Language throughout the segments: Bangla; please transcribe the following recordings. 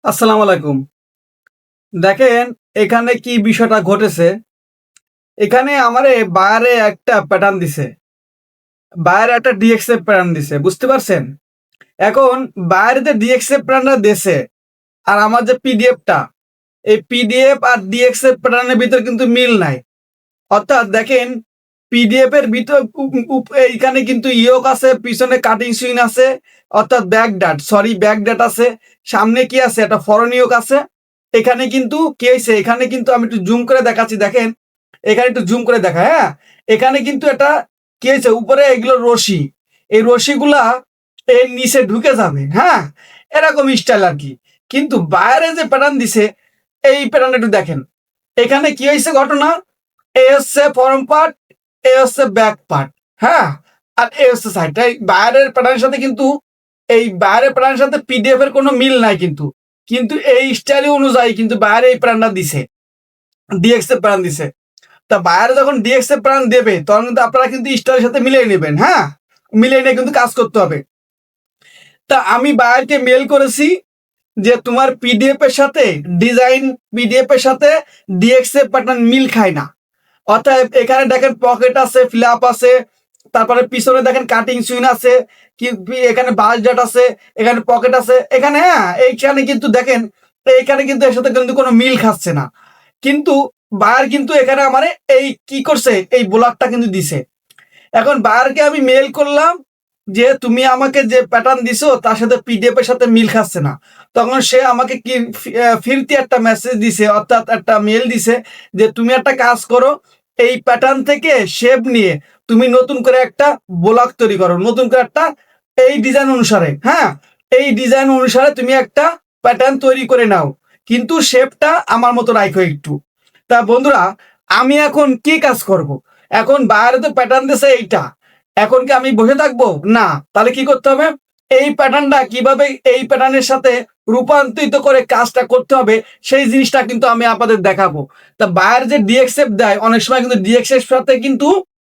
আসসালামু আলাইকুম। দেখেন এখানে কি বিষয়টা ঘটেছে। এখানে আমারে বায়ারে একটা প্যাটার্ন দিছে। বায়ারে একটা ডিএক্সএফ প্যাটার্ন দিছে। বুঝতে পারছেন? এখন বায়ারে যে ডিএক্সএফ প্যাটার্নটা দিছে আর আমার যে পিডিএফটা, এই পিডিএফ আর ডিএক্সএফ প্যাটার্নের ভিতর কিন্তু মিল নাই। অর্থাৎ দেখেন পিডিএফ এর ভিতর এইখানে কিন্তু ইয়োক আছে, পিছনে কাটিং সুইং আছে, অর্থাৎ ব্যাক ডাট আছে। সামনে কি আছে? একটা ফরন ইয়োক আছে। এখানে কিন্তু কি হইছে? এখানে কিন্তু আমি একটু জুম করে দেখাচ্ছি দেখেন। এখানে একটু জুম করে দেখা, হ্যাঁ? এখানে কিন্তু এটা কি হয়েছে? উপরে এগুলো রশি। এই রশিগুলা এর নিচে ঢুকে যাবে, হ্যাঁ? এরকম স্টাইল আরকি। কিন্তু বাইরে যে প্যাটার্ন দিছে, এই প্যাটার্নটা একটু দেখেন। এখানে কি হইছে ঘটনা? এ হচ্ছে ফরম পার্ট, এ হচ্ছে ব্যাক পার্ট, হ্যাঁ? আর এ হচ্ছে সাইড। এই বাইরের প্যাটার্নের সাথে কিন্তু এই বাইরের প্যাটার্নের সাথে পিডিএফ এর কোনো মিল নাই কিন্তু। কিন্তু এই স্টাইল অনুযায়ী কিন্তু বাইরে এই প্যাটার্নটা দিছে। ডিএক্সএফ প্যাটার্ন দিছে। তা বাইরে যখন ডিএক্সএফ প্যাটার্ন দেবে তখন কিন্তু আপনারা কিন্তু স্টাইলের সাথে মিলিয়ে নেবেন, হ্যাঁ? মিলিয়ে নিয়ে কিন্তু কাজ করতে হবে। তা আমি বায়ারকে মেইল করেছি যে তোমার পিডিএফ এর সাথে ডিজাইন পিডিএফ এর সাথে ডিএক্সএফ প্যাটার্ন মিল খায় না। অর্থাৎ এখানে দেখেন পকেট আছে, ফ্ল্যাপ আছে, তারপরে পিছনে দেখেন কাটিং সুইন আছে, এখানে বাস ডাট আছে, এখানে পকেট আছে, এখানে হ্যাঁ এইখানে কিন্তু দেখেন এইখানে কিন্তু এর সাথে কিন্তু কোনো মিল খাচ্ছে না। কিন্তু বায়ার কিন্তু এখানে আমারে এই কি করছে? এই ব্লকটা কিন্তু দিছে। এখন বায়ারকে আমি মেইল করলাম যে তুমি আমাকে যে প্যাটার্ন দিছো তার সাথে পিডিএফ এর সাথে মিল খাচ্ছে না। তখন সে আমাকে কি ফিরতি একটা মেসেজ দিছে, অর্থাৎ একটা মেইল দিছে যে তুমি একটা কাজ করো, এই প্যাটার্ন থেকে শেপ নিয়ে তুমি নতুন করে একটা ব্লক তৈরি করো, নতুন করে একটা এই ডিজাইন অনুসারে, হ্যাঁ? এই ডিজাইন অনুসারে তুমি একটা প্যাটার্ন তৈরি করে নাও, কিন্তু শেপটা আমার মতো রাখো একটু। তা বন্ধুরা, আমি এখন কি কাজ করব? এখন বাইরে তো প্যাটার্ন দিছে এইটা। এখন কি আমি বসে থাকবো? না। তাহলে কি করতে হবে? এই প্যাটার্নটা কিভাবে এই প্যাটার্নের সাথে রূপান্তরিত করে কাজটা করতে হবে সেই জিনিসটা কিন্তু আমি আপনাদের দেখাবো। তা বায়ার যে ডিএক্সএফ দেয় অনেক সময় কিন্তু ডিএক্সএফ সাথে কিন্তু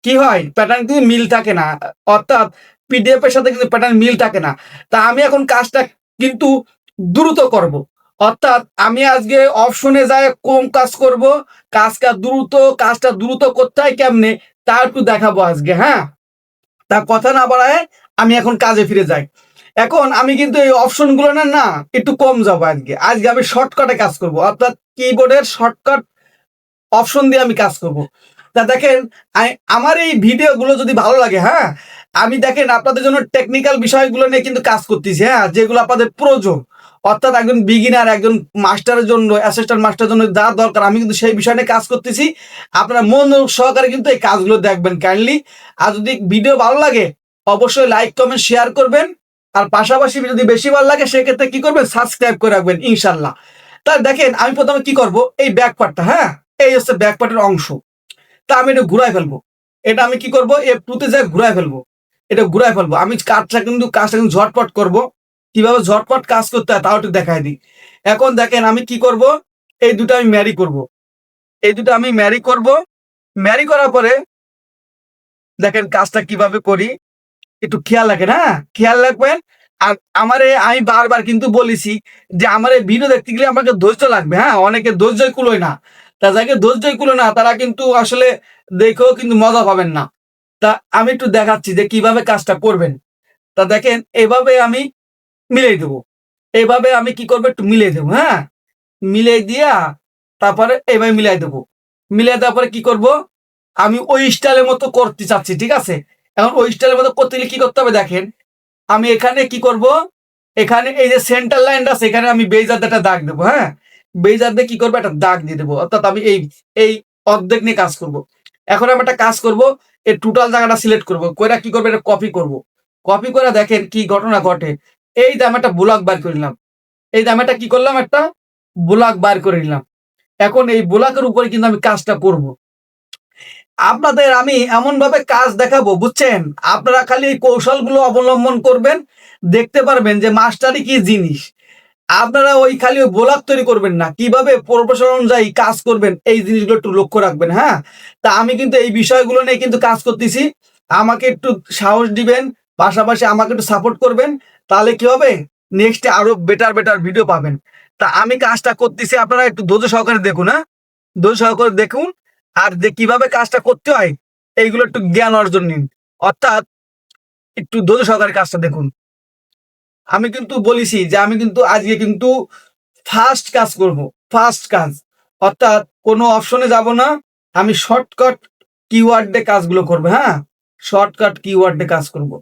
কি হয়? প্যাটার্ন কিন্তু মিল থাকে না। অর্থাৎ পিডিএফ এর সাথে কিন্তু প্যাটার্ন মিল থাকে না। তা আমি এখন কাজটা কিন্তু দ্রুত করব। অর্থাৎ আমি আজকে অপশনে যায়ে কোন কাজ করব, কাজটা দ্রুত করতে হয় কেমনে তা একটু দেখাবো আজকে, হ্যাঁ? তা কথা না বাড়ায় আমি এখন কাজে ফিরে যাই। এখন আমি কিন্তু এই অপশনগুলো না একটু কম যাবো আজকে। আজকে আমি শর্টকাটে কাজ করব। অর্থাৎ কিবোর্ডের শর্টকাট অপশন দিয়ে আমি কাজ করব। তা দেখেন আমার এই ভিডিওগুলো যদি ভালো লাগে, হ্যাঁ? আমি দেখেন আপনাদের জন্য টেকনিক্যাল বিষয়গুলো নিয়ে কিন্তু কাজ করতেছি, হ্যাঁ? যেগুলো আপনাদের প্রয়োজন। অর্থাৎ একজন বিগিনার, একজন মাস্টারের জন্য, অ্যাসিস্ট্যান্ট মাস্টারের জন্য যা দরকার আমি কিন্তু সেই বিষয় নিয়ে কাজ করতেছি। আপনারা মনোযোগ সহকারে কিন্তু এই কাজগুলো দেখবেন কাইন্ডলি। আর যদি ভিডিও ভালো লাগে অবশ্যই লাইক, কমেন্ট, শেয়ার করবেন। আর পাশাপাশি যদি বেশি ভালো লাগে সেক্ষেত্রে কি করবেন? সাবস্ক্রাইব করে রাখবেন ইনশাআল্লাহ। তা দেখেন আমি প্রথমে কি করব? এই ব্যাক পার্টটা, হ্যাঁ? এই হচ্ছে ব্যাক পার্টের অংশ। তা আমি এটা ঘুরায় ফেলবো। এটা আমি কি করব? F2 তে যেয়ে ঘুরায় ফেলবো। এটা ঘুরায় ফেলবো। আমি কাজটা কিন্তু ঝটপট করব। কিভাবে ঝটপট কাজ করতে হয় তাও একটু দেখায় দিই। এখন দেখেন আমি কি করব? এই দুটো আমি ম্যারি করব। এই দুটো আমি ম্যারি করব। ম্যারি করার পরে দেখেন কাজটা কিভাবে করি একটু খেয়াল রাখেন, হ্যাঁ? খেয়াল রাখবেন। আর আমি বারবার কিন্তু বলেছি যে আমার এই ভিডিও দেখতে গেলে আমাকে ধৈর্য লাগবে, হ্যাঁ? অনেকে ধৈর্যই কুলোয় না। তা যাকে ধৈর্যই কুলোয় না তারা কিন্তু আসলে দেখেও কিন্তু মজা পাবেন না। তা আমি একটু দেখাচ্ছি যে কিভাবে কাজটা করবেন। তা দেখেন এভাবে আমি মিলিয়ে দেব। এভাবে আমি কি করব? একটু মিলিয়ে দেব, হ্যাঁ? মিলিয়ে দিয়া তারপরে এভাবে মিলায় দেব। মিলায় দেওয়ার পরে কি করব? আমি ওই স্টাইলের মতো করতে চাচ্ছি, ঠিক আছে? এখন ওই স্টাইলের মতো করতে গেলে কি করতে হবে দেখেন। আমি এখানে কি করব? এখানে এই যে সেন্টার লাইনটা আছে এখানে আমি বেইজার দিয়ে একটা দাগ দেব, হ্যাঁ? বেইজার দিয়ে কি করব? একটা দাগ দিয়ে দেব। অর্থাৎ আমি এই অর্ধেক নিয়ে কাজ করব। এখন আমি একটা কাজ করব, এই টোটাল জায়গাটা সিলেক্ট করব। কইরা কি করব? এটা কপি করব। কপি করে দেখেন কি ঘটনা ঘটে। এই যে আমি একটা ব্লক বার করে নিলাম। এই যে আমি একটা কি করলাম? একটা ব্লক বার করে নিলাম। এখন এই ব্লকের উপরে কিন্তু আমি কাজটা করব। আপনাদের আমি এমনভাবে কাজ দেখাবো বুঝছেন? আপনারা খালি এই কৌশলগুলো অবলম্বন করবেন। দেখতে পারবেন যে মাস্টারি কি জিনিস। আপনারা ওই খালি ওই ব্লক তৈরি করবেন না। কিভাবে প্রফেশন অনুযায়ী কাজ করবেন এই জিনিসগুলো একটু লক্ষ্য রাখবেন, হ্যাঁ? তা আমি কিন্তু এই বিষয়গুলো নিয়ে কিন্তু কাজ করতেছি। আমাকে একটু সাহস দিবেন, পাশাপাশি আমাকে একটু সাপোর্ট করবেন। তাহলে কি হবে? নেক্সটে আরো বেটার বেটার ভিডিও পাবেন। তা আমি কাজটা করতেছি, আপনারা একটু ধৈর্য সহকারে দেখুন, হ্যাঁ? ধৈর্য সহকারে দেখুন। আর যে কিভাবে কাজটা করতে হয় এইগুলো একটু জ্ঞান অর্জন নিন। অর্থাৎ একটু ধৈর্য সহকারে কাজটা দেখুন। আমি কিন্তু বলেছি যে আমি কিন্তু আজকে কিন্তু ফার্স্ট কাজ করব, ফার্স্ট কাজ। অর্থাৎ কোনো অপশনে যাব না। আমি শর্টকাট কিওয়ার্ড দিয়ে কাজগুলো করব, হ্যাঁ? শর্টকাট কিওয়ার্ড দিয়ে কাজ করব।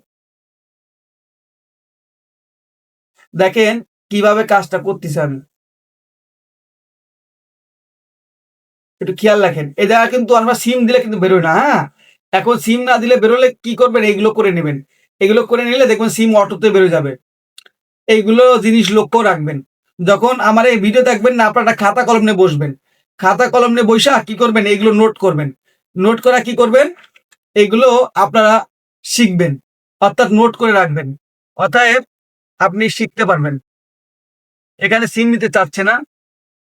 দেখেন কিভাবে কাজটা করতেছি আমি। একটু খেয়াল রাখেন। এই জায়গায় কিন্তু আমরা সিম দিলে কিন্তু বেরোয় না, হ্যাঁ? এখন সিম না দিলে বেরোলে কি করবেন? এইগুলো করে নেবেন। এগুলো করে নিলে দেখবেন সিম অটোতে বেরোয় যাবে। এইগুলো জিনিস লক্ষ্য রাখবেন। যখন আমার এই ভিডিও দেখবেন না, আপনারা খাতা কলম নিয়ে বসবেন। খাতা কলম নিয়ে বইসা কি করবেন? এইগুলো নোট করবেন। নোট করা কি করবেন? এগুলো আপনারা শিখবেন। অর্থাৎ নোট করে রাখবেন। অতএব আপনি শিখতে পারবেন। এখানে সিম নিতে চাচ্ছে না।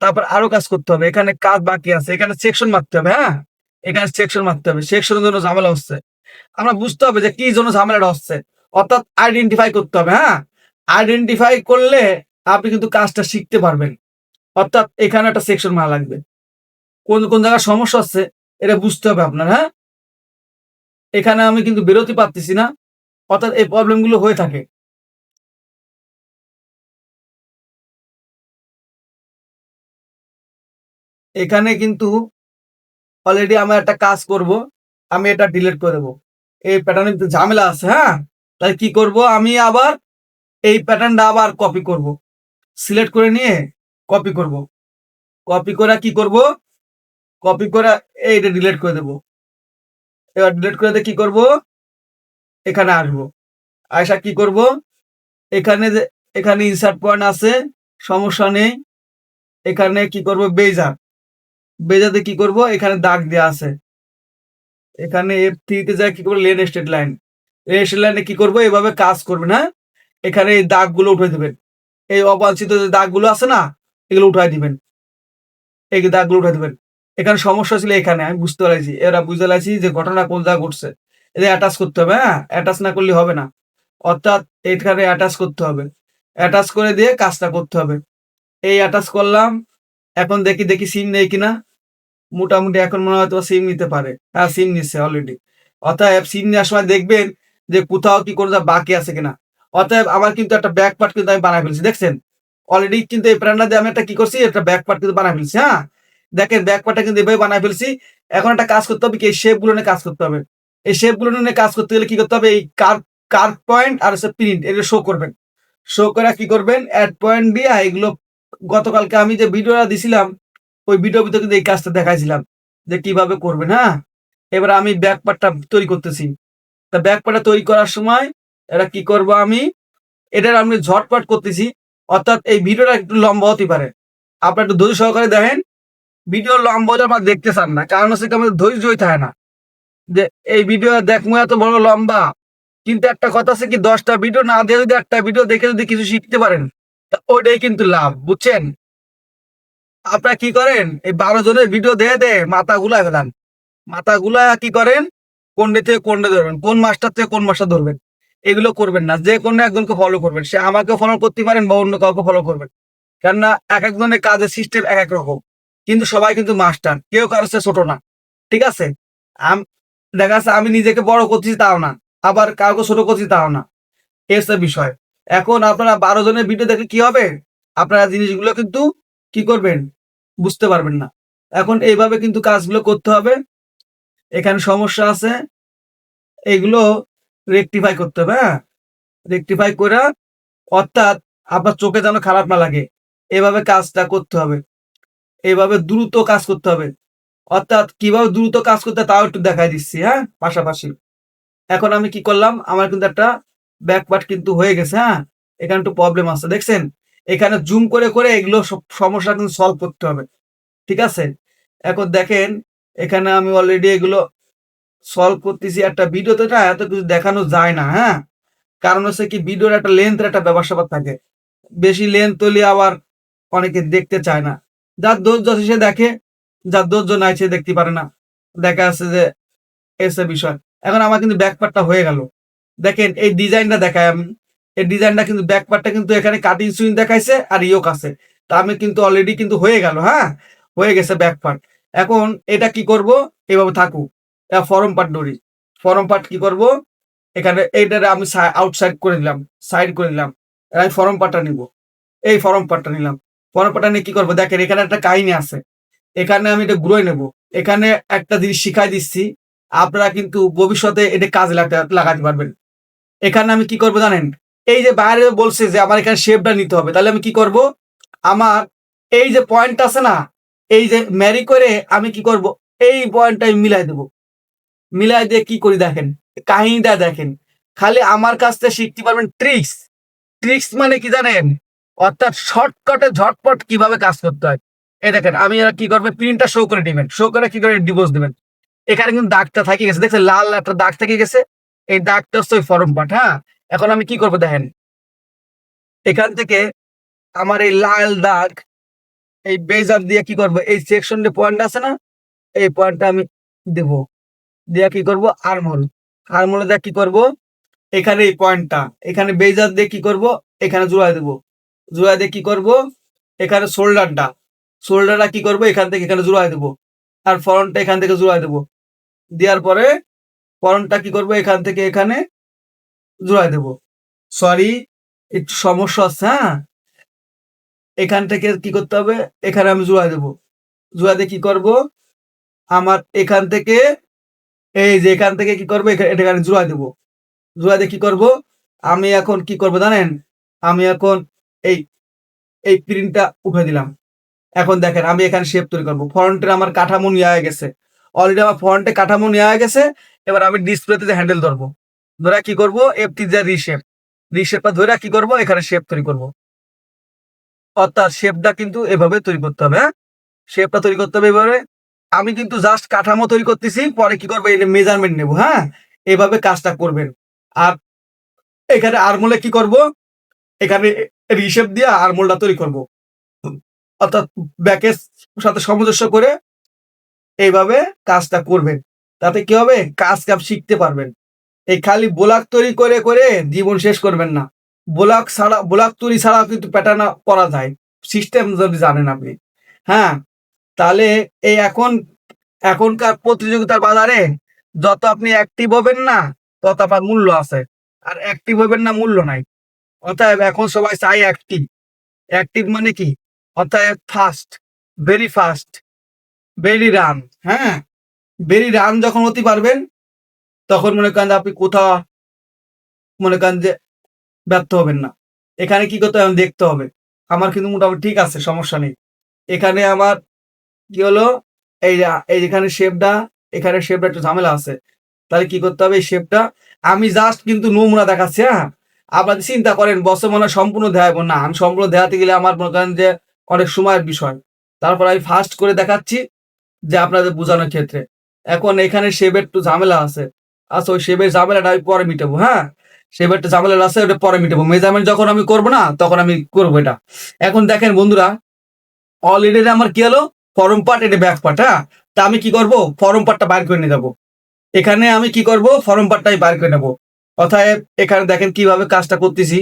তারপর আরো কাজ করতে হবে। এখানে কাজ বাকি আছে। এখানে সেকশন মারতে হবে, হ্যাঁ? এখানে সেকশন মারতে হবে। সেকশনের জন্য ঝামেলা হচ্ছে। আমরা বুঝতে হবে যে কি জন্য ঝামেলাটা হচ্ছে। অর্থাৎ আইডেন্টিফাই করতে হবে, হ্যাঁ? আইডেন্টিফাই করলে আপনি কিন্তু কাজটা শিখতে পারবেন। অর্থাৎ এখানে একটা সেকশন মারা লাগবে। কোন জায়গায় সমস্যা হচ্ছে এটা বুঝতে হবে আপনার, হ্যাঁ? এখানে আমি কিন্তু বেরোতে পারতেছি না। অর্থাৎ এই প্রবলেম গুলো হয়ে থাকে। এখানে কিন্তু অলরেডি আমার একটা কাজ করব। আমি এটা ডিলিট করে দেব। এই প্যাটার্নে কিন্তু ঝামেলা আছে, হ্যাঁ? তাই কি করব? আমি আবার এই প্যাটার্নটা আবার কপি করব। সিলেক্ট করে নিয়ে কপি করব। কপি করে কি করব? কপি করে এইটা ডিলিট করে দেব। এবার ডিলিট করে দিয়ে কি করব? এখানে আসব। আইসা কি করব? এখানে যে এখানে ইনসার্ট পয়েন্ট আছে, সমস্যা নেই। এখানে কি করব? বেজা। বেজাতে কি করব? এখানে দাগ দেয়া আছে। এখানে F3 তে যাই কি করব? Lane straight line. Lane straight লাইনে কি করব? এভাবে কাজ করবেন, হ্যাঁ? এখানে এই দাগগুলো উঠিয়ে দিবেন। এই অবাঞ্ছিত যে দাগগুলো আছে না? এগুলো উঠায় দিবেন। এই দাগগুলো উঠায় দিবেন। এখানে সমস্যা ছিল এখানে। আমি বুঝতে পারছি। এরা বুঝতে পারছি যে ঘটনা কোন জায়গায় ঘটছে। এটা অ্যাটাচ করতে হবে, হ্যাঁ? অ্যাটাচ না করলে হবে না। অর্থাৎ এখানে অ্যাটাচ করতে হবে। অ্যাটাচ করে দিয়ে কাজটা করতে হবে। এই অ্যাটাচ করলাম। এখন দেখি সিম নেই কিনা। মোটামুটি এখন মনে হয় হয়তো সিম নিতে পারে। হ্যাঁ, সিম নিচ্ছে অলরেডি। অতএব সিম নেওয়ার সময় দেখবেন যে কোথাও কি কোনো বাকি আছে কিনা। অতএব আমার কিন্তু একটা ব্যাক পার্ট কিন্তু আমি বানায় ফেলছি। দেখছেন? অলরেডি কিন্তু এই প্যাটার্নটা দিয়ে আমি একটা কি করছি? একটা ব্যাক পার্ট কিন্তু বানায় ফেলছি, হ্যাঁ? দেখেন ব্যাক পার্টটা কিন্তু এভাবে বানায় ফেলছি। এখন একটা কাজ করতে হবে কি? এই শেপ গুলো নিয়ে কাজ করতে হবে। এই শেপ গুলো নিয়ে কাজ করতে গেলে কি করতে হবে? এই কার্ভ পয়েন্ট আর হচ্ছে প্রিন্ট এগুলো শো করবেন। শো করে কি করবেন? এড পয়েন্ট দিয়ে এগুলো গতকালকে আমি যে ভিডিওটা দিছিলাম, ওই ভিডিওর ভিতরে কিন্তু এই কাজটা দেখাইছিলাম যে কিভাবে করবেন, হ্যাঁ? এবার আমি ব্যাক পার্টটা তৈরি করতেছি। তা ব্যাক পার্টটা তৈরি করার সময় এটা কি করব আমি? এটার আমি ঝটপট করতেছি। অর্থাৎ এই ভিডিওটা একটু লম্বা হতে পারে। আপনারা একটু ধৈর্য সহকারে দেখেন। ভিডিও লম্বা হলে আপনারা দেখতে চান না। কারণ হচ্ছে কি আমাদের ধৈর্যই থাকে না। যে এই ভিডিও দেখবো এত বড় লম্বা। কিন্তু একটা কথা আছে কি ১০ টা ভিডিও না দিয়ে যদি একটা ভিডিও দেখে যদি কিছু শিখতে পারেন, তা ওইটাই কিন্তু লাভ। বুঝছেন? আপনারা কি করেন? এই ১২ জনের ভিডিও দেয়ে মাথা গুলায় ফেলান। মাথা গুলায়া কি করেন? কোনডে থেকে কোনডে ধরবেন। কোন মাস্টার থেকে কোন মাস্টার ধরবেন। এগুলো করবেন না। যে কোনো একজনকে ফলো করবেন। সে আমাকেও ফলো করতে পারেন বা অন্য কাউকে ফলো করবেন। কেননা একেকজনের কাজের সিস্টেম একেক রকম। কিন্তু সবাই কিন্তু মাস্টার। কেউ কারো চেয়ে ছোট না। ঠিক আছে? আম দেখা যাচ্ছে আমি নিজেকে বড় করতেছি তাও না। আবার কাউকে ছোট করছি তাও না। এই হচ্ছে বিষয়। এখন আপনারা ১২ জনের ভিডিও দেখলে কি হবে? আপনারা জিনিসগুলো কিন্তু কি করবেন? বুঝতে পারবেন না। এখন এইভাবে কিন্তু কাজগুলো করতে হবে। এখানে সমস্যা আছে। এগুলো রেকটিফাই করতে হবে, হ্যাঁ? রেকটিফাই কইরা অর্থাৎ আপনার চোখে যেন খারাপ না লাগে। এভাবে কাজটা করতে হবে। এভাবে দ্রুত কাজ করতে হবে। অর্থাৎ কিভাবে দ্রুত কাজ করতে হয় তাও একটু দেখায় দিচ্ছি, হ্যাঁ? পাশাপাশি। এখন আমি কি করলাম? আমার কিন্তু একটা ব্যাক পার্ট কিন্তু হয়ে গেছে, হ্যাঁ? এখানে একটু প্রবলেম আছে। দেখছেন? এখানে জুম করে এগুলো সমস্যা কিন্তু সলভ করতে হবে। ঠিক আছে? এখন দেখেন এখানে আমি অলরেডি এগুলো সলভ করতেছি। একটা ভিডিওতে না এত কিছু দেখানো যায় না, হ্যাঁ? কারণ হচ্ছে কি ভিডিওর একটা লেন্থের একটা ব্যাপার-স্যাপার থাকে। বেশি লেন্থ হলে আবার অনেকে দেখতে চায় না। যার ধৈর্য আছে সে দেখে, যার ধৈর্য নাই সে দেখতে পারে না। দেখা যাচ্ছে যে এই হচ্ছে বিষয়। এখন আমার কিন্তু ব্যাক পার্টটা হয়ে গেল। দেখেন এই ডিজাইনটা দেখাই আমি। এই ডিজাইনটা কিন্তু ব্যাক পার্টটা কিন্তু এখানে কাটিং সুইং দেখাইছে আর ইয়োক আছে। তা আমি কিন্তু অলরেডি কিন্তু হয়ে গেল, হ্যাঁ? হয়ে গেছে ব্যাক পার্ট। এখন এটা কি করব? এভাবে থাকুক। ফরম পার্ট ধরি। ফরম পার্ট কি করব? এখানে এইটারে আমি আউটসাইড করে দিলাম, সাইড করে দিলাম। আমি ফরম পার্টটা নিব। এই ফরম পার্টটা নিলাম। ফরম পার্টটা নিয়ে কি করব? দেখেন এখানে একটা কাহিনী আছে। এখানে আমি এটা ঘুরাই নেব। এখানে একটা জিনিস শিখাই দিচ্ছি। আপনারা কিন্তু ভবিষ্যতে এটা কাজে লাগাতে পারবেন। এখানে আমি কি করব জানেন? এই যে বাইরে বলছে যে আমার এখানে শেপটা নিতে হবে। তাহলে আমি কি করব? আমার এই যে পয়েন্ট আছে না? এই যে মেরি করে আমি কি করব? এই পয়েন্টটা আমি মিলাই দেব। মিলাই দিয়ে কি করি দেখেন। কাহিনীটা দেখেন। খালি আমার কাছ থেকে শিখতে পারবেন ট্রিক্স। ট্রিক্স মানে কি জানেন? অর্থাৎ শর্টকাটে ঝটপট কিভাবে কাজ করতে হয়। এই দেখেন আমি এরা কি করবে প্রিন্টটা শো করে দিবেন। শো করে কি করে ডিভোর্স দিবেন। এখানে কিন্তু দাগটা থেকে গেছে। দেখছেন লাল একটা দাগ থেকে গেছে। এই দাগটা হচ্ছে ওই ফরম পার্ট, হ্যাঁ? এখন আমি কি করব দেখেন। এখান থেকে আমার এই লাল দাগ এই বেজার দিয়ে কি করব? এই সেকশন যে পয়েন্ট আছে না? এই পয়েন্টটা আমি দেব। দিয়ে কি করব? আর্মহোল। আর্মহোলে দিয়ে কি করব? এখানে এই পয়েন্টটা এখানে বেজার দিয়ে কি করব? এখানে জোড়ায় দেব। জোড়ায় দিয়ে কি করব? এখানে শোল্ডারটা শোল্ডারটা কি করব? এখান থেকে এখানে জোড়ায় দেব। আর ফ্রন্টটা এখান থেকে জোড়ায় দেব। দেওয়ার পরে ফ্রন্টটা কি করব? এখান থেকে এখানে জোড়ায় দেব। সরি একটু সমস্যা আছে, হ্যাঁ? এখান থেকে কি করতে হবে? এখানে আমি জোড়ায় দেব। জোড়া দিয়ে কি করব? আমার এখান থেকে এই যে এখান থেকে কি করব? এখানে জোড়ায় দেব। জোড়া দিয়ে কি করব? আমি এখন কি করব জানেন? আমি এখন এই এই প্রিন্টটা উঠে দিলাম। এখন দেখেন আমি এখানে শেপ তৈরি করব। ফন্টের আমার কাঠামো নেওয়া হয়ে গেছে। অলরেডি আমার ফন্টে কাঠামো নেওয়া হয়ে গেছে। এবার আমি ডিসপ্লেতে যে হ্যান্ডেল ধরবো। ধরে কি করব? F3 দিয়ে রিশেপ। রিশেপটা ধরে কি করব? এখানে শেপ তৈরি করব। অর্থাৎ শেপটা কিন্তু এভাবে তৈরি করতে হবে, হ্যাঁ? শেপটা তৈরি করতে হবে এভাবে। আমি কিন্তু জাস্ট কাঠামো তৈরি করতেছি। পরে কি করব? এই মেজারমেন্ট নেব, হ্যাঁ? এভাবে কাজটা করবেন। আর এখানে আর্মহোলে কি করব? এখানে রিশেপ দিয়ে আর্মহোলটা তৈরি করব। অর্থাৎ ব্যাকের সাথে সামঞ্জস্য করে এইভাবে কাজটা করবেন। তাতে কি হবে? কাজ-কাম শিখতে পারবেন। এই খালি ব্লক তৈরি করে, করে জীবন শেষ করবেন না। ব্লক তৈরি ছাড়াও কিন্তু প্যাটার্ন করা যায়। সিস্টেম যদি জানেন আপনি। হ্যাঁ? তাহলে এই এখনকার প্রতিযোগিতার বাজারে যত আপনি অ্যাক্টিভ হবেন না, তত আপনার মূল্য আছে। আর অ্যাক্টিভ হবেন না, মূল্য নাই। অতএব এখন সবাই চায় অ্যাক্টিভ। অ্যাক্টিভ মানে কি? অতএব fast, very fast, very run, হ্যাঁ? ভেরি রান যখন হতে পারবেন, তখন মনে করেন যে আপনি কোথাও মনে করেন যে ব্যর্থ হবেন না। এখানে কি করতে হবে? দেখতে হবে। আমার কিন্তু মোটামুটি ঠিক আছে, সমস্যা নেই। এখানে আমার কি হলো? এই যেখানে শেপটা, এখানে শেপটা একটু ঝামেলা আছে। তাহলে কি করতে হবে? এই শেপটা আমি জাস্ট কিন্তু নমুনা দেখাচ্ছি, হ্যাঁ? আপনারা চিন্তা করেন বসে মনে হয় সম্পূর্ণ দেখাবো না। আমি সম্পূর্ণ দেখাতে গেলে আমার মনে করেন যে অনেক সময়ের বিষয়। তারপর আমি ফাস্ট করে দেখাচ্ছি যে আপনাদের বোঝানোর ক্ষেত্রে। এখন এখানে শেপের একটু ঝামেলা আছে। আচ্ছা ওই শেপের ঝামেলাটা আমি পরে মিটাবো, হ্যাঁ? শেপের একটা ঝামেলা আছে ওটা পরে মিটাবো। মেজারমেন্ট যখন আমি করব না তখন আমি করব এটা। এখন দেখেন বন্ধুরা অলরেডি আমার কি হলো? ফরম পার্ট এটা ব্যাক পার্ট, হ্যাঁ? তা আমি কি করব? ফরম পার্টটা বাইর করে নিয়ে যাবো। এখানে আমি কি করব? ফরম পার্টটাই বাইর করে নেব। অতএব এখানে দেখেন কিভাবে কাজটা করতেছি।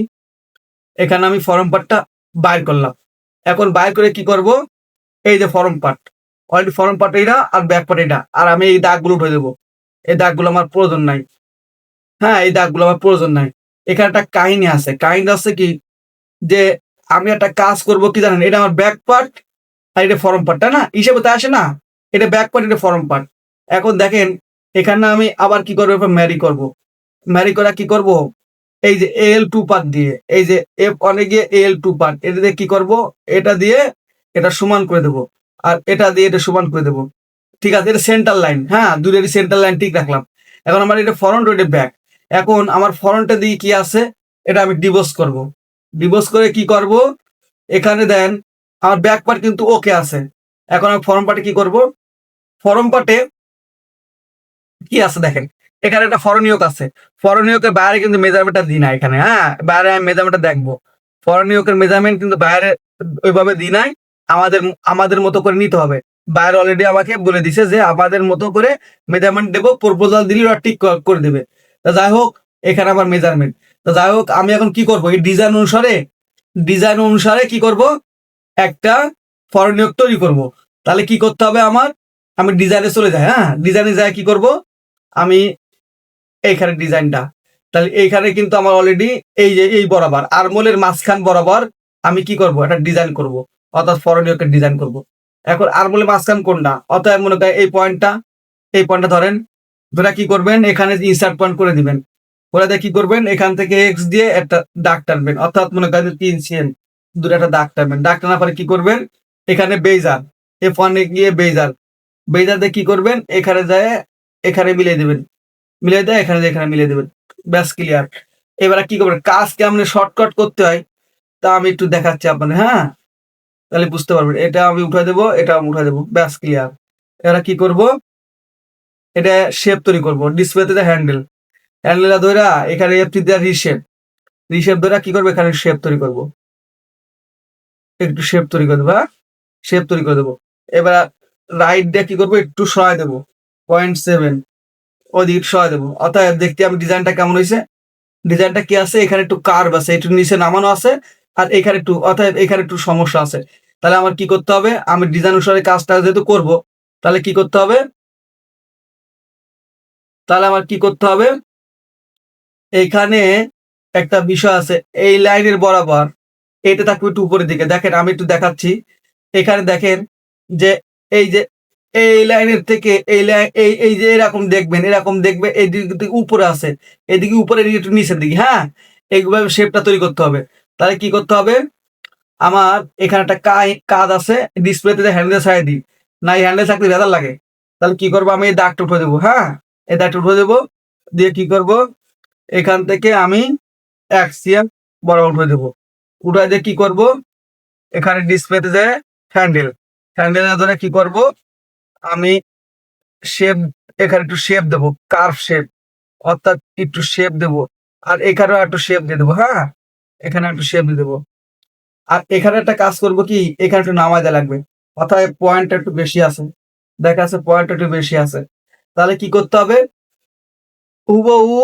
এখানে আমি ফরম পার্টটা বাইর করলাম। এখন বাইর করে কি করব? এই যে form part. Already form part এইটা আর ব্যাক পার্ট এইটা। আর আমি এই দাগগুলো উঠে দেব। এই দাগগুলো আমার প্রয়োজন নাই। হ্যাঁ? এই দাগগুলো আমার প্রয়োজন নাই। এখানে একটা কাহিনী আছে। কাহিনীটা হচ্ছে কি? যে আমি একটা কাজ করব কি জানেন? এটা আমার ব্যাক পার্ট আর এটা ফরম পার্ট, তাই না? হিসেবে তো আসে না? এটা ব্যাক পার্ট, এটা ফরম পার্ট। এখন দেখেন এখানে আমি আবার কি করব? এরপর ম্যারি করব। ম্যারি করা কি করব? এই যে AL2 পার্ট দিয়ে, এই যে F1 এ গিয়ে AL2 পার্ট এটা দিয়ে কি করব? এটা দিয়ে এটা সমান করে দেব। আর এটা দিয়ে এটা সমান করে দেব। ঠিক আছে? এটা সেন্টার লাইন, হ্যাঁ? দুটোরই সেন্টার লাইন ঠিক রাখলাম। এখন আমার এটা ফ্রন্ট এটা ব্যাক। এখন আমার ফ্রন্টে দিয়ে কি আছে? এটা আমি ডিবোস করব। ডিবোস করে কি করব? এখানে দেন আমার ব্যাক পার্ট কিন্তু ওকে আছে। এখন আমি ফরম পার্টে কি করব? ফরম পার্টে কি আছে দেখেন। এখানে একটা ফরনিয়ক আছে। ফরনিয়কের বাইরে কিন্তু মেজারমেন্টটা দিই না এখানে, হ্যাঁ? বাইরে আমি মেজারমেন্টটা দেখবো। ফরনিয়কের মেজারমেন্ট কিন্তু বাইরে ওইভাবে দিই নাই। আমাদের আমাদের মতো করে নিতে হবে। বাইরে অলরেডি আমাকে বলে দিছে যে আমাদের মতো করে মেজারমেন্ট দেবো। প্রপোজাল দিলে ওরা ঠিক করে দেবে। তা যাই হোক এখানে আমার মেজারমেন্ট। তো যাই হোক, আমি এখন কি করব, এই ডিজাইন অনুসারে কি করব, একটা ফরনিয়ক তৈরি করব। তাহলে কি করতে হবে আমার, আমি ডিজাইনে চলে যাই। হ্যাঁ, ডিজাইনে যাই কি করব, আমি এইখানে ডিজাইনটা, তাহলে এইখানে কিন্তু আমার অলরেডি এই যে এই বরাবর আরমোলের মাঝখান বরাবর আমি কি করব, একটা ডিজাইন করব, অর্থাৎ ফরনিয়কের ডিজাইন করব। এখন আরমোলের মাঝখান কোনটা, অর্থাৎ মনে করেন এই পয়েন্টটা ধরেন, ধরে কি করবেন, এখানে ইনসার্ট পয়েন্ট করে দিবেন। করে দিয়ে কি করবেন, এখান থেকে এক্স দিয়ে একটা দাগ টানবেন, অর্থাৎ মনে করেন 3 cm দূরে একটা দাগ টানবেন। দাগ টানার পরে কি করবেন, এখানে বেজার F1 এ গিয়ে বেজার দিয়ে কি করবেন, এখানে যায় এখানে মিলিয়ে দেবেন, মিলিয়ে দেয় এখানে এখানে মিলিয়ে দেবেন। ব্যাস ক্লিয়ার। এবারে কি করবেন, কাজ কেমন শর্টকাট করতে হয় তা আমি একটু দেখাচ্ছি আপনাদের। হ্যাঁ, তাহলে বুঝতে পারবেন। এটা আমি উঠে দেবো, এটা আমি উঠে দেবো, ব্যাস ক্লিয়ার। এরা কি করব, এটা শেপ তৈরি করবো, ডিসপ্লেতে হ্যান্ডেল ধরা এখানে এফ দিয়ে রিশেপ ধরা কি করবো, এখানে শেপ তৈরি করব, একটু শেপ তৈরি করে দেবো। হ্যাঁ, শেপ তৈরি করে দেবো। এবার রাইট দিয়ে কি করবো, একটু সরাই দেবো, 0.7 ওদিকে সরাই দেবো। অর্থাৎ দেখতে আমি ডিজাইনটা কেমন হয়েছে, ডিজাইনটা কি আছে, এখানে একটু কার্ভ আছে, একটু নিচে নামানো আছে, আর এখানে একটু, অর্থাৎ এখানে একটু সমস্যা আছে। তাহলে আমার কি করতে হবে, আমি ডিজাইন অনুসারে কাজটা যেহেতু করব, তাহলে কি করতে হবে, তাহলে আমার কি করতে হবে, এইখানে একটা বিষয় আছে, এই লাইনের বরাবর এটা থাকবে একটু উপরের দিকে। দেখেন আমি একটু দেখাচ্ছি, এখানে দেখেন যে এই যে এই লাইনের থেকে এই লাইন এই যে এরকম দেখবেন, এরকম দেখবে এই দিকে উপরে আছে, এদিকে উপরে একটু নিচের দিকে। হ্যাঁ, এইভাবে শেপটা তৈরি করতে হবে। তাহলে কি করতে হবে, আমার এখানে একটা কাজ আছে, ডিসপ্লেতে হ্যান্ডেল ছাড়াই দিই না, এই হ্যান্ডেল থাকলে ভেজাল লাগে। তাহলে কি করবো, আমি এই দাগটা উঠে দেবো। হ্যাঁ, এই দাগটা উঠে দেবো, দিয়ে কি করব, এখান থেকে আমি 1 cm বরাবর উঠে দেবো। উঠায় দিয়ে কি করব, এখানে ডিসপ্লেতে যে হ্যান্ডেল ধরে কি করব, আমি শেপ, এখানে একটু শেপ দেবো, কার্ভ শেপ, অর্থাৎ একটু শেপ দেবো। আর এখানেও একটু শেপ দিয়ে দেবো। হ্যাঁ, এখানে একটু শেপ দিয়ে দেবো। আর এখানে একটা কাজ করব কি, এখানে একটু নামায় দেওয়া লাগবে, অর্থাৎ পয়েন্টটা একটু বেশি আছে, দেখা আছে পয়েন্টটা একটু বেশি আছে। তাহলে কি করতে হবে, হুবহু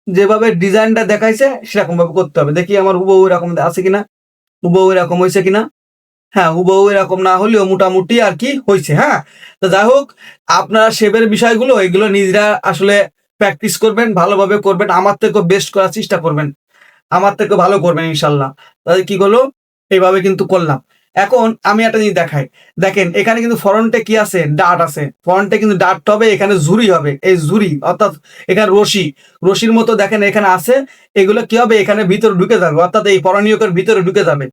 যেভাবে ডিজাইনটা দেখাইছে সেরকম ভাবে করতে হবে। দেখি আমার হুবহু এরকম আছে কিনা, হুবহু এরকম হয়েছে কিনা। হ্যাঁ, হুবহু এরকম না হলেও মোটামুটি আর কি হয়েছে। হ্যাঁ, তো যাই হোক, আপনারা শেপের বিষয়গুলো এগুলো নিজেরা আসলে প্র্যাকটিস করবেন, ভালোভাবে করবেন, আমার থেকেও বেস্ট করার চেষ্টা করবেন, আমার থেকে ভালো করবেন ইনশাল্লাহ। তাহলে কি করলো, এইভাবে কিন্তু করলাম। এখন আমি একটা জিনিস দেখাই, দেখেন এখানে কিন্তু ফ্রন্টে কি আছে, ডাট আছে, ফ্রন্টে কিন্তু ডাট হবে, এখানে ঝুরি হবে, এই ঝুরি অর্থাৎ এখানে রশির মতো দেখেন এখানে আছে, এগুলো কি হবে, এখানে ভিতরে ঢুকে যাবে, অর্থাৎ এই পরনীয়কের ভিতরে ঢুকে যাবে।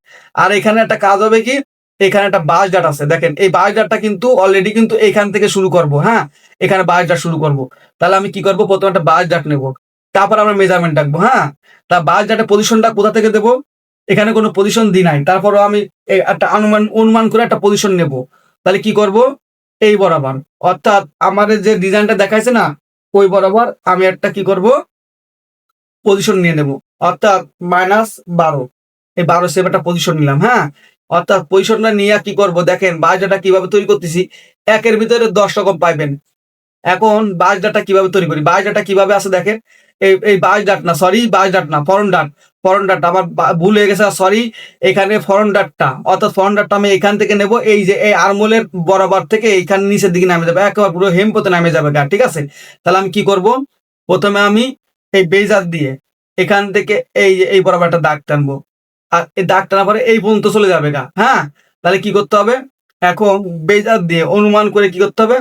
আর এখানে একটা কাজ হবে কি, এখানে একটা বাঁশ ডাট আছে, দেখেন এই বাঁশ ডাটটা কিন্তু অলরেডি কিন্তু এখান থেকে শুরু করব। হ্যাঁ, এখানে বাঁশ ডাট শুরু করব। তাহলে আমি কি করব, প্রথমে একটা বাঁশ ডাট নেব, তারপর আমরা মেজারমেন্ট ডাকবো। হ্যাঁ, তা বাস ডাটা পজিশনটা কোথা থেকে দেবো, এখানে কোনো পজিশন দিই নাই, তারপরও আমি একটা অনুমান করে একটা পজিশন নেব। তাহলে কি করব, এই বরাবর, অর্থাৎ আমাদের যে ডিজাইনটা দেখাইছে না, ওই বরাবর আমি একটা কি করব, পজিশন নিয়ে নেব, অর্থাৎ -12, এই 12 সেভ একটা পজিশন নিলাম। হ্যাঁ, অর্থাৎ পজিশনটা নিয়ে কি করব, দেখেন বাস ডাটা কিভাবে তৈরি করতেছি, একের ভিতরে 10 রকম পাইবেন। এখন বাস ডাটা কিভাবে তৈরি করি, বাস ডাটা কিভাবে আছে দেখেন, এই বাস ডাট না, সরি বাস ডাট না, ফরন ডাট আমার ভুল হয়ে গেছে, সরি। এখানে ফরন ডাটটা, অর্থাৎ ফরন ডাটটা আমি এখান থেকে নেব, এই যে এই আরমোলের বরাবর থেকে এইখানে নিচের দিকে নামে যাবে, একেবারে পুরো হেমপথে নামে যাবে গা, ঠিক আছে। তাহলে আমি কি করব, প্রথমে আমি এই বেজার দিয়ে এখান থেকে এই যে এই বরাবর একটা দাগ টানবো, আর এই দাগ টানার পরে এই পর্যন্ত চলে যাবে গা। হ্যাঁ, তাহলে কি করতে হবে, এখন বেজার দিয়ে অনুমান করে কি করতে হবে,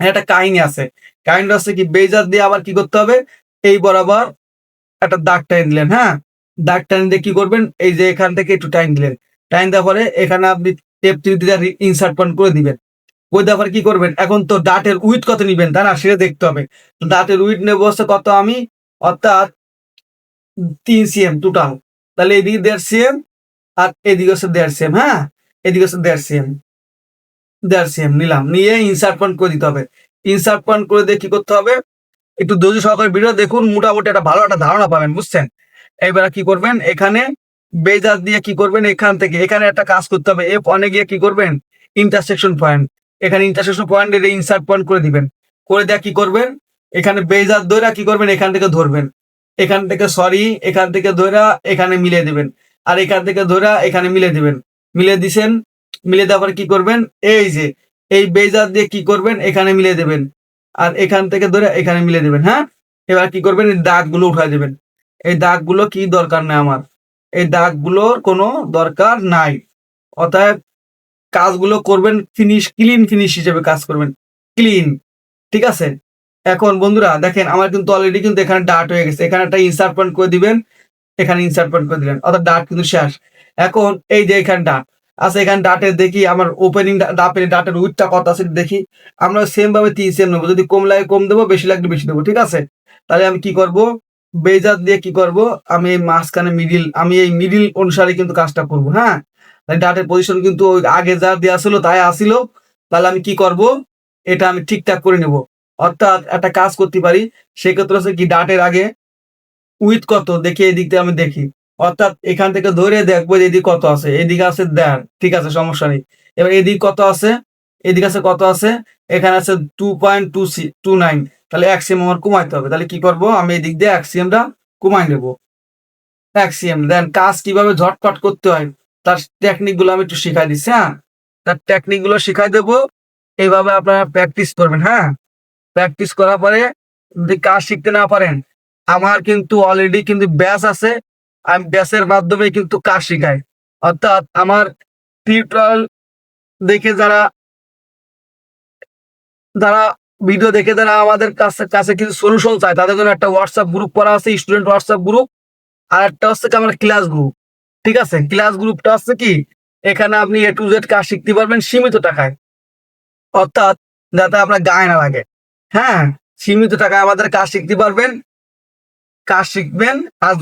একটা কাহিনী আছে, কাহিনীটা হচ্ছে কি, বেজার দিয়ে আবার কি করতে হবে, এই বরাবর একটা দাগ টাইন দিলেন। হ্যাঁ, দাগ টাইন দিয়ে কি করবেন, এই যে এখান থেকে একটু টাইন দিলেন, টাইন দেওয়ার পরে এখানে আপনি টেপ দিয়ে ইনসার্ট পয়েন্ট করে দিবেন। ওই দেওয়ার পরে কি করবেন, এখন তো ডাটের উইথ কত নিবেন তাই না, সেটা দেখতে হবে। তো ডাটের উইথ নেবো হচ্ছে কত, আমি অর্থাৎ 3 cm টোটাল। তাহলে এদিকে 1.5 cm আর এদিকে হচ্ছে 1.5 cm। হ্যাঁ, এদিকে হচ্ছে 1.5 cm, 1.5 cm নিলাম, নিয়ে ইনসার্ট পয়েন্ট করে দিতে হবে। ইনসার্ট পয়েন্ট করে দিয়ে কি করতে হবে, একটু ধৈর্য সহকারে ভিডিও দেখুন, মোটামুটি একটা ভালো একটা ধারণা পাবেন, বুঝছেন। এইবার কি করবেন, এখানে বেজার দিয়ে কি করবেন, এখান থেকে এখানে একটা কাজ করতে হবে, F1 গিয়ে কি করবেন, ইন্টারসেকশন পয়েন্ট, এখানে ইন্টারসেকশন পয়েন্ট ইনসার্ট পয়েন্ট করে দিবেন। করে দেয়া কি করবেন, এখানে বেজার ধরে কি করবেন, এখান থেকে ধরবেন, এখান থেকে সরি, এখান থেকে ধইরা এখানে মিলিয়ে দিবেন। আর এখান থেকে ধইরা এখানে মিলিয়ে দিবেন। মিলিয়ে দিছেন, মিলিয়ে দেওয়ার পরে কি করবেন? এই যে এই বেইজার দিয়ে কি করবেন? এখানে মিলিয়ে দিবেন। আর এখান থেকে ধরে এখানে মিলিয়ে দিবেন, হ্যাঁ? এবার কি করবেন? এই দাগগুলো উঠায় দিবেন। এই দাগগুলো কি দরকার নাই আমার। এই দাগগুলোর কোনো দরকার নাই। অতএব কাজগুলো করবেন ক্লিন ফিনিশ হিসেবে কাজ করবেন। ক্লিন। ঠিক আছে? এখন বন্ধুরা দেখেন আমার কিন্তু অলরেডি কিন্তু এখানে ডার্ট হয়ে গেছে। এখানে একটা ইনসার্ট পয়েন্ট করে দিবেন। এখানে ইনসার্ট পয়েন্ট করে দিলেন। অর্থাৎ ডার্ট কিন্তু শেষ। এখন এই যে এখানে ডার্ট। আচ্ছা এখানে ডার্টে দেখি আমার ওপেনিং ডার্টের উইডথটা কত আছে দেখি। আমরা সেম ভাবে 3 সেম নেব। যদি কম লাগে কম দেব, বেশি লাগলে বেশি দেব। ঠিক আছে? তাহলে আমি কি করব? বেজার দিয়ে কি করব? আমি এই মাঝখানে আমি এই মিডল অনুসারে কিন্তু কাজটা করব, হ্যাঁ? ডার্টের পজিশন কিন্তু ওই আগে যা দেয়া ছিল তাই আসিল। তাহলে আমি কি করব? এটা আমি ঠিকঠাক করে নেব। অর্থাৎ একটা কাজ করতে পারি। সেক্ষেত্রে হচ্ছে কি ডার্টের আগে উইথ কত দেখি এদিক দিয়ে আমি দেখি। অর্থাৎ এখান থেকে ধরে দেখবো যে এদিকে কত আছে। এদিকে আছে ১.৫, ঠিক আছে সমস্যা নেই। এবার এদিক কত আছে? এদিকে আছে কত আছে? এখানে আছে 2.29 তাহলে ১ সিএম আমার কমাইতে হবে। তাহলে কি করব? আমি এদিক দিয়ে ১ সিএমটা কমাই নেব। ১ সিএম দেন কাজ কিভাবে ঝটপট করতে হয় তার টেকনিক গুলো আমি একটু শিখাই দিচ্ছি, হ্যাঁ? তার টেকনিক গুলো শিখাই দেবো। এইভাবে আপনারা প্র্যাকটিস করবেন, হ্যাঁ? প্র্যাকটিস করার পরে যদি কাজ শিখতে না পারেন, আমার কিন্তু অলরেডি কিন্তু ব্যাচ আছে। আমি ব্যাচের মাধ্যমে কিন্তু কাজ শিখাই। অর্থাৎ আমার টিউটোরিয়াল দেখে যারা ভিডিও দেখে যারা আমাদের কাছে কিছু সলিউশন চায় তাদের জন্য একটা WhatsApp গ্রুপ করা আছে, স্টুডেন্ট WhatsApp গ্রুপ। আরেকটা হচ্ছে কি আমার ক্লাস গ্রুপ। ঠিক আছে? ক্লাস গ্রুপটা হচ্ছে কি এখানে আপনি A to Z কাজ শিখতে পারবেন সীমিত টাকায়। অর্থাৎ যাতে আপনার গায়ে না লাগে। হ্যাঁ? সীমিত টাকায় আমাদের কাজ শিখতে পারবেন। কাজ শিখবেন। আর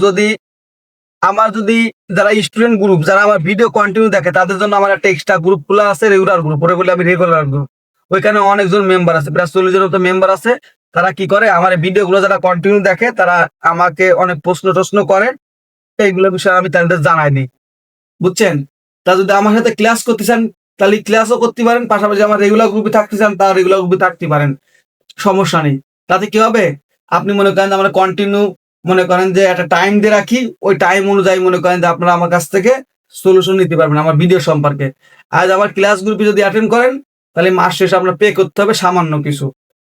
যদি যারা স্টুডেন্ট গ্রুপ যারা আমার ভিডিও কন্টিনিউ দেখে তাদের জন্য আমার একটা এক্সট্রা গ্রুপ খোলা আছে, রেগুলার গ্রুপ। ওটা বলে আমি রেগুলার গ্রুপ। ওইখানে অনেকজন মেম্বার আছে, প্রায় 40 জনের মতো মেম্বার আছে। তারা কি করে আমার এই ভিডিওগুলো যারা কন্টিনিউ দেখে তারা আমাকে অনেক প্রশ্ন-টশ্ন করে। এইগুলো বিষয়ে আমি তাদের জানাই দিই। বুঝছেন? তা যদি আমার সাথে ক্লাস করতে চান তাহলে ক্লাসও করতে পারেন। পাশাপাশি আমার রেগুলার গ্রুপে থাকতে চান তা রেগুলার গ্রুপে থাকতে পারেন। সমস্যা নেই। তাতে কি হবে? আপনি মনে করেন যে আমরা কন্টিনিউ মনে করেন যে একটা টাইম দিয়ে রাখি। ওই টাইম অনুযায়ী মনে করেন যে আপনারা আমার কাছ থেকে সলিউশন নিতে পারবেন আমার ভিডিও সম্পর্কে। আজ আমার ক্লাস গ্রুপে যদি অ্যাটেন্ড করেন তাহলে মাস শেষে আপনার পে করতে হবে সামান্য কিছু।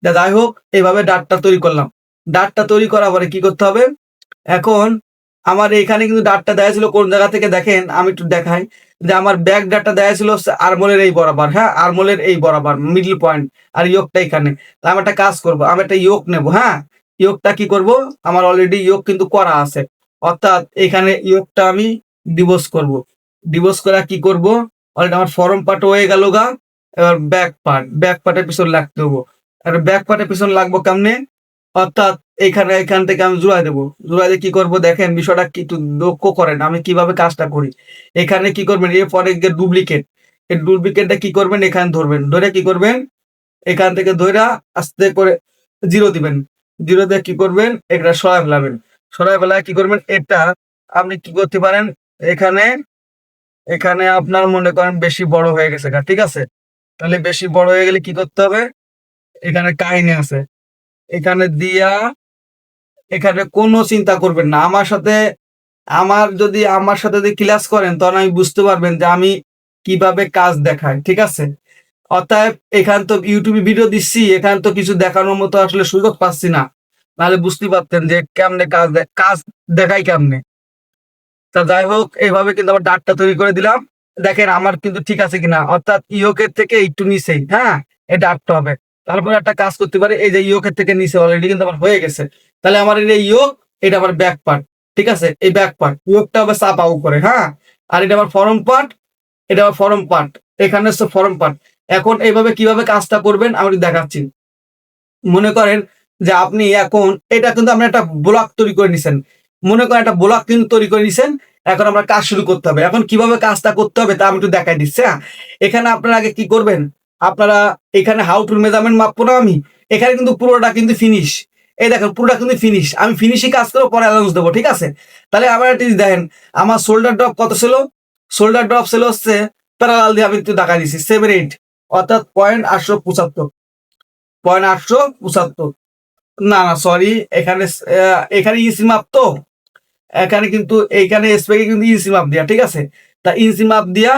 যাই হোক এইভাবে ডার্টটা তৈরি করলাম। ডার্টটা তৈরি করার পরে কি করতে হবে? এখন আমার এখানে কিন্তু ডার্টটা দেয়া ছিল কোন জায়গা থেকে দেখেন আমি একটু দেখাই। যে আমার ব্যাক ডার্টটা দেয়া ছিল হচ্ছে আর্মহোলের এই বরাবর, হ্যাঁ? আর্মহোলের এই বরাবর মিডল পয়েন্ট আর ইয়োকটা এখানে। তা আমি একটা কাজ করব। আমি একটা ইয়োক নেব, হ্যাঁ? ইয়োকটা কি করব? আমার অলরেডি ইয়োক কিন্তু করা আছে। অর্থাৎ এখানে ইয়োকটা আমি ডিভোর্স করব। ডিভোর্স করে কি করব? অলরেডি আমার ফরম পার্ট হয়ে গেল গা। এবার ব্যাক পার্টের পিছনে লাগতে হবো। আর ব্যাক পার্টের পিছনে লাগবো কেমনে? অর্থাৎ এখান থেকে আমি জুড়াই দেবো। জুড়াই দিয়ে কি করব দেখেন বিষয়টা কি একটু লক্ষ্য করেন আমি কিভাবে কাজটা করি। এখানে কি করবেন এর পরে গিয়ে ডুপ্লিকেট। এই ডুপ্লিকেটটা কি করবেন এখানে ধরবেন। ধরে কি করবেন এখান থেকে ধইরা আস্তে করে 0 দিবেন। 0 দিয়ে কি করবেন এটা সরায় ফেলাবেন। সরায় ফেলায় কি করবেন এটা আপনি কি করতে পারেন এখানে আপনার মনে করেন বেশি বড় হয়ে গেছে গা, ঠিক আছে? তাহলে বেশি বড় হয়ে গেলে কি করতে হবে? এখানে কাহিনী আছে। এখানে দিয়া এখানে কোনো চিন্তা করবেন না। আমার সাথে যদি ক্লাস করেন তখন আমি বুঝতে পারবেন যে আমি কিভাবে কাজ দেখাই। ঠিক আছে? অতএব এখানে তো ইউটিউবে ভিডিও দিচ্ছি, এখানে তো কিছু দেখানোর মতো আসলে সুযোগ পাচ্ছি না। নাহলে বুঝতে পারতেন যে কেমনে কাজ দেখাই কেমনে। তা যাই হোক এইভাবে কিন্তু আমার ডার্টটা তৈরি করে দিলাম। দেখেন আমার কিন্তু ঠিক আছে কিনা। অর্থাৎ ইয়োকের থেকে একটু নিচেই, হ্যাঁ? এই ডার্টটা হবে। তারপরে একটা কাজ করতে পারি এই যে ইয়োকের থেকে নিচে অলরেডি কিন্তু আমার হয়ে গেছে। তাহলে আমার এই যে ইয়োক এটা আমার ব্যাক পার্ট। ঠিক আছে? এই ব্যাক পার্ট। ইয়োকটা হবে চাপা উপরে, হ্যাঁ? আর এটা আমার ফরম পার্ট, এটা আমার ফরম পার্ট। এখানে হচ্ছে ফরম পার্ট। এখন এইভাবে কিভাবে কাজটা করবেন আমি দেখাচ্ছি। মনে করেন যে আপনি এখন এটা কিন্তু আপনি একটা ব্লক তৈরি করে নিছেন। মনে করেন একটা ব্লক কিন্তু তৈরি করে নিছেন। এখন আমরা কাজ শুরু করতে হবে। এখন কিভাবে কাজটা করতে হবে তা আমি একটু দেখাই দিচ্ছি, হ্যাঁ? এখানে আপনারা আগে কি করবেন? আপনারা এখানে হাউ টু মেজারমেন্ট মাপবো না আমি। এখানে কিন্তু পুরোটা কিন্তু ফিনিশ। এই দেখেন পুরোটা কিন্তু ফিনিশ। আমি ফিনিশই কাজ করব পরে অ্যালাউন্স দেবো, ঠিক আছে? তাহলে আবার একটা জিনিস দেখেন আমার শোল্ডার ড্রপ কত ছিল? শোল্ডার ড্রপ ছিল হচ্ছে প্যারালাল দিয়ে আমি একটু দেখাই দিচ্ছি 7-8 অর্থাৎ 0.875 0.875 না না সরি, এখানে এখানে ইঞ্চি মাপ তো, এখানে কিন্তু এইখানে স্পেকে কিন্তু ইঞ্চি মাপ দেয়া, ঠিক আছে? তা ইঞ্চি মাপ দিয়া,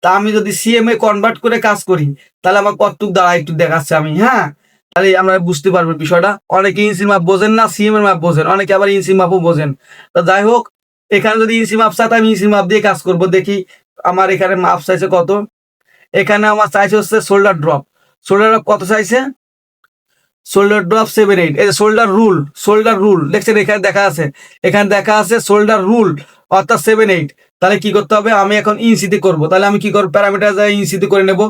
তা আমি যদি সিএম এ কনভার্ট করে কাজ করি, তাহলে আমার কতটুক দাঁড়ায় একটু দেখাচ্ছে আমি, হ্যাঁ? তাহলে আমরা বুঝতে পারবো বিষয়টা। অনেকে ইঞ্চি মাপ বোঝেন না, সিএম এর মাপ বোঝেন, অনেকে আবার ইঞ্চি মাপও বোঝেন। তো যাই হোক, এখানে যদি ইঞ্চি মাপ চাই, আমি ইঞ্চি মাপ দিয়ে কাজ করব। দেখি আমার এখানে মাপ চাইছে কত। এখানে আমার চাইছে হচ্ছে শোল্ডার ড্রপ। শোল্ডার ড্রপ কত চাইছে? Shoulder drop 7-8। এই যে শোল্ডার রুল দেখছেন, এখানে দেখা আছে, এখানে দেখা আছে শোল্ডার রুল, অর্থাৎ 7-8। তাহলে কি করতে হবে? আমি এখন ইঞ্চিতে করব। তাহলে আমি কি করব? প্যারামিটার যায় ইঞ্চিতে করে নেব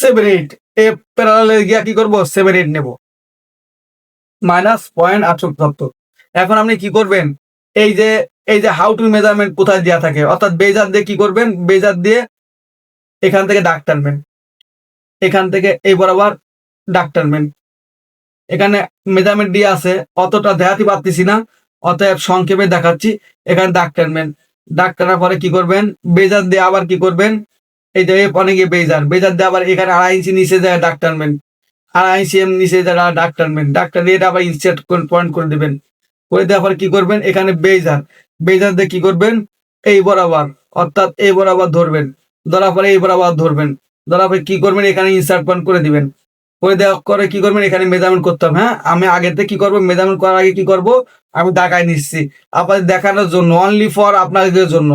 7-8। এ প্যারালালে গিয়া কি করব? 7-8 নেব, -0.78। এখন আপনি কি করবেন? এই যে হাউ টু মেজারমেন্ট কোথায় দেওয়া থাকে, অর্থাৎ বেজার দিয়ে কি করবেন? বেজার দিয়ে এখান থেকে দাগ টানবেন, এখান থেকে এই বরাবর দাগ টানবেন। এখানে মেজারমেন্ট দিয়ে আছে, অতটা দেখাতে পারতেছি না, অতএব সংক্ষেপে দেখাচ্ছি। এখানে দাগ টানবেন, দাগ টানার পরে কি করবেন? বেজার দিয়ে আবার কি করবেন? এই যে অনেকে বেজার দিয়ে আবার এখানে 2.5 ইঞ্চি নিচে যায় দাগ টানবেন, 2.5 সিএম নিচে যায় দাগ টানবেন, দাগ টানিয়ে এটা আবার ইনসার্ট পয়েন্ট করে দেবেন। করে দেওয়ার পরে কি করবেন? এখানে বেজার দিয়ে কি করবেন? এই বরাবর, অর্থাৎ এই বরাবর ধরবেন, ধরার পরে এই বরাবর ধরবেন, ধরার পরে কি করবেন? এখানে ইনসার্ট পয়েন্ট করে দিবেন। করে দেওয়ার পরে কি করবেন? এখানে মেজারমেন্ট করতে হবে, হ্যাঁ? আমি আগেতে কি করবো? মেজারমেন্ট করার আগে কি করব? আমি দাগায় নিচ্ছি আপনাদের দেখানোর জন্য, অনলি ফর আপনাদের জন্য,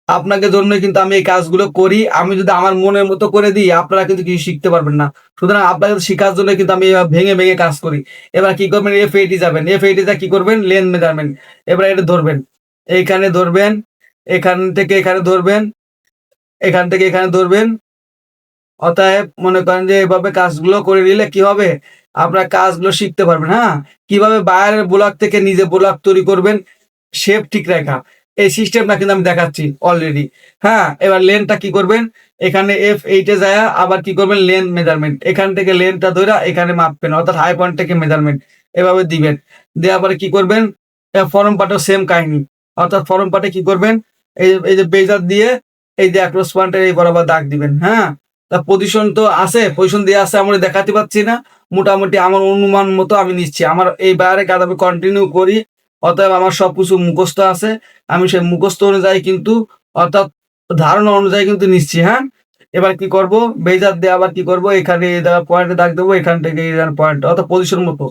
আপনাদের জন্যই কিন্তু আমি এই কাজগুলো করি। আমি যদি আমার মনের মতো করে দিই, আপনারা কিন্তু কিছু শিখতে পারবেন না। সুতরাং আপনাদের শেখার জন্য কিন্তু আমি এভাবে ভেঙে ভেঙে কাজ করি। এবার কি করবেন? F80 যাবেন, F80 তে কি করবেন? Length measurement. এবার এটা ধরবেন, এইখানে ধরবেন, এখান থেকে এখানে ধরবেন, এখান থেকে এখানে ধরবেন। অতএব মনে করেন যে এভাবে কাজগুলো করে নিলে কি হবে? আপনারা কাজগুলো শিখতে পারবেন, হ্যাঁ? কিভাবে বাইরের ব্লক থেকে নিজে ব্লক তৈরি করবেন, শেপ ঠিক রাখা। এই সিস্টেমটা কিন্তু আমি দেখাচ্ছি অলরেডি, হ্যাঁ? এবার লেনটা কি করবেন? এখানে F8 এ যায়া আবার কি করবেন? Lane measurement. এখান থেকে লেনটা ধইরা এখানে মাপবেন, অর্থাৎ হাই পয়েন্ট থেকে মেজারমেন্ট এভাবে দিবেন। দেওয়ার পরে কি করবেন? ফরম পার্টেও সেম কাহিনী। অর্থাৎ ফরম পার্টে কি করবেন? এই যে বেজার দিয়ে এই যে অ্যাক্রস পয়েন্টের এই বরাবর দাগ দিবেন, হ্যাঁ? তা পজিশন তো আছে, পজিশন দেওয়া আছে, আমরা দেখাতে পাচ্ছি না। মোটামুটি আমার অনুমান মতো আমি নিচ্ছি। আমার এই বাইরে কাজ আমি কন্টিনিউ করি, অতএব আমার সবকিছু মুখস্থ আছে। আমি সেই মুখস্থ অনুযায়ী কিন্তু, অর্থাৎ ধারণা অনুযায়ী কিন্তু নিচ্ছি, হ্যাঁ? এবার কি করব? বেজার দিয়ে আবার কি করব? এখানে এই জায়গায় পয়েন্টে দাগ দেবো, এখান থেকে এই পয়েন্ট, অর্থাৎ পজিশন মতো।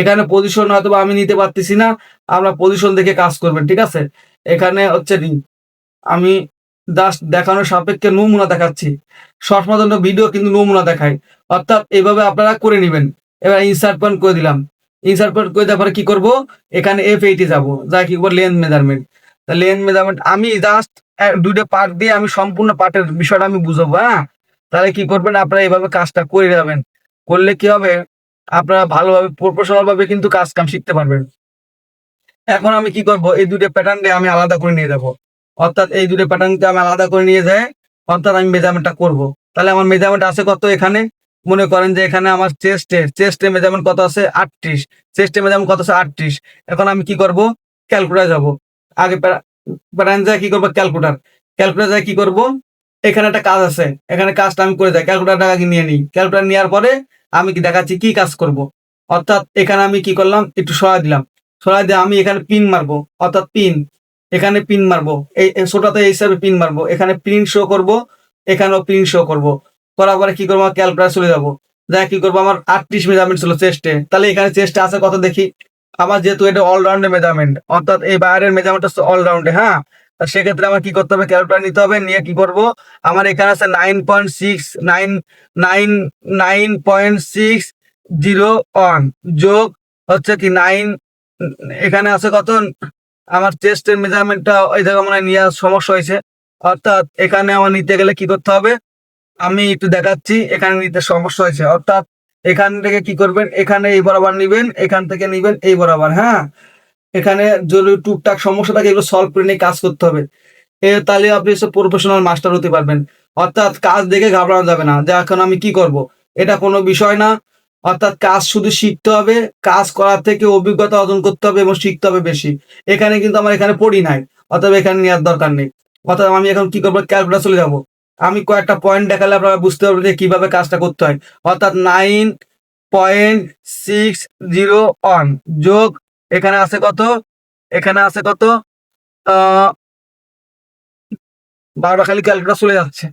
এখানে পজিশন হয়তো আমি নিতে পারতেছি না, আমরা পজিশন দেখে কাজ করবেন, ঠিক আছে? এখানে হচ্ছে আমি জাস্ট দেখানোর সাপেক্ষে নমুনা দেখাচ্ছি। শর্ট মাধ্যমে ভিডিও কিন্তু নমুনা দেখায়। অর্থাৎ এভাবে আপনারা করে নিবেন। এবার ইনসার্ট পয়েন্ট করে দিলাম। ইনসার্ট পয়েন্ট করে দেওয়ার পরে কি করব? এখানে F80 যাবো। যা কি করব? Length measurement. তা লেন্থ মেজারমেন্ট আমি জাস্ট ২ টা পার্ট দিয়ে আমি সম্পূর্ণ পার্টের বিষয়টা আমি বুঝাবো, হ্যাঁ? তাহলে কি করবেন? আপনারা এভাবে কাজটা করে যাবেন। করলে কি হবে? আপনারা ভালোভাবে প্রফেশনাল ভাবে কিন্তু কাজ কাম শিখতে পারবেন। এখন আমি কি করব? এই ২ টা প্যাটার্ন আমি আলাদা করে নিয়ে যাব। অর্থাৎ এই ২ টা প্যাটার্নকে আমি আলাদা করে নিয়ে যাই, অর্থাৎ আমি মেজারমেন্টটা করব। তাহলে আমার মেজারমেন্ট আছে কত এখানে? মনে করেন যে এখানে আমার চেস্টে মেজারমেন্ট কত আছে? ৩৮। চেস্টে মেজারমেন্ট কত আছে? ৩৮। এখন আমি কি করব? ক্যালকুলেটরে যাব। আগে প্যাটার্ন যায় কি করব? ক্যালকুলেটর যায় কি করব? এখানে একটা কাজ আছে। এখানে কাজটা আমি করে যাই। ক্যালকুলেটরটা আগে নিয়ে নিই। ক্যালকুলেটর নেওয়ার পরে আমি কি দেখাচ্ছি কি কাজ করব। অর্থাৎ এখানে আমি কি করলাম? একটু সরায় দিলাম। সরাই দিয়ে আমি এখানে পিন মারবো, অর্থাৎ পিন, এখানে পিন মারবো, এই ছোটতে এই হিসাবে পিন মারবো, এখানে প্রিন্ট শো করব, এখানেও প্রিন্ট শো করব। করার পরে কি করবো? ক্যালকুলেটর চলে যাবো, যা কি করবো? আমার 38 মেজারমেন্ট ছিল চেস্টে, তাহলে এখানে চেস্টে আছে কত দেখি। আমার যেহেতু এটা অলরাউন্ডের মেজারমেন্ট, অর্থাৎ এই বাইরের মেজারমেন্ট হচ্ছে অলরাউন্ডে, হ্যাঁ? তা সেক্ষেত্রে আমার কি করতে হবে? ক্যালকুলেটর নিতে হবে, নিয়ে কি করব? আমার এখানে আছে 9.6 যোগ হচ্ছে কি 9, এখানে আছে কত? আমার চেস্টের মেজারমেন্টটা ওই জায়গায় মনে হয় নেওয়ার সমস্যা হয়েছে। অর্থাৎ এখানে আমার নিতে গেলে কি করতে হবে? আমি একটু দেখাচ্ছি, এখানে নিতে সমস্যা হয়েছে। অর্থাৎ এখান থেকে কি করবেন? এখানে এই বরাবর নিবেন, এখান থেকে নিবেন এই বরাবর, হ্যাঁ? এখানে যদি টুকটাক সমস্যা থাকে এগুলো সলভ করে নিয়ে কাজ করতে হবে। তাহলে আপনি প্রফেশনাল মাস্টার হতে পারবেন। অর্থাৎ কাজ দেখে ঘাবড়ানো যাবে না যে এখন আমি কি করব। এটা কোনো বিষয় না। অর্থাৎ কাজ শুধু শিখতে হবে, কাজ করার থেকে অভিজ্ঞতা অর্জন করতে হবে এবং শিখতে হবে বেশি। এখানে কিন্তু আমার এখানে পড়ি নাই, অতএব এখানে নেওয়ার দরকার নেই। অর্থাৎ আমি এখন কি করবো? ক্যালকুলেটর চলে যাব। আমি কয়েকটা পয়েন্ট দেখালে আপনারা বুঝতে পারবেন যে কিভাবে কাজটা করতে হয়। অর্থাৎ 4.601 যোগ এখানে আছে কত, এখানে আছে কত, 12 খালি ক্যালকুলেটর চলে যাচ্ছে,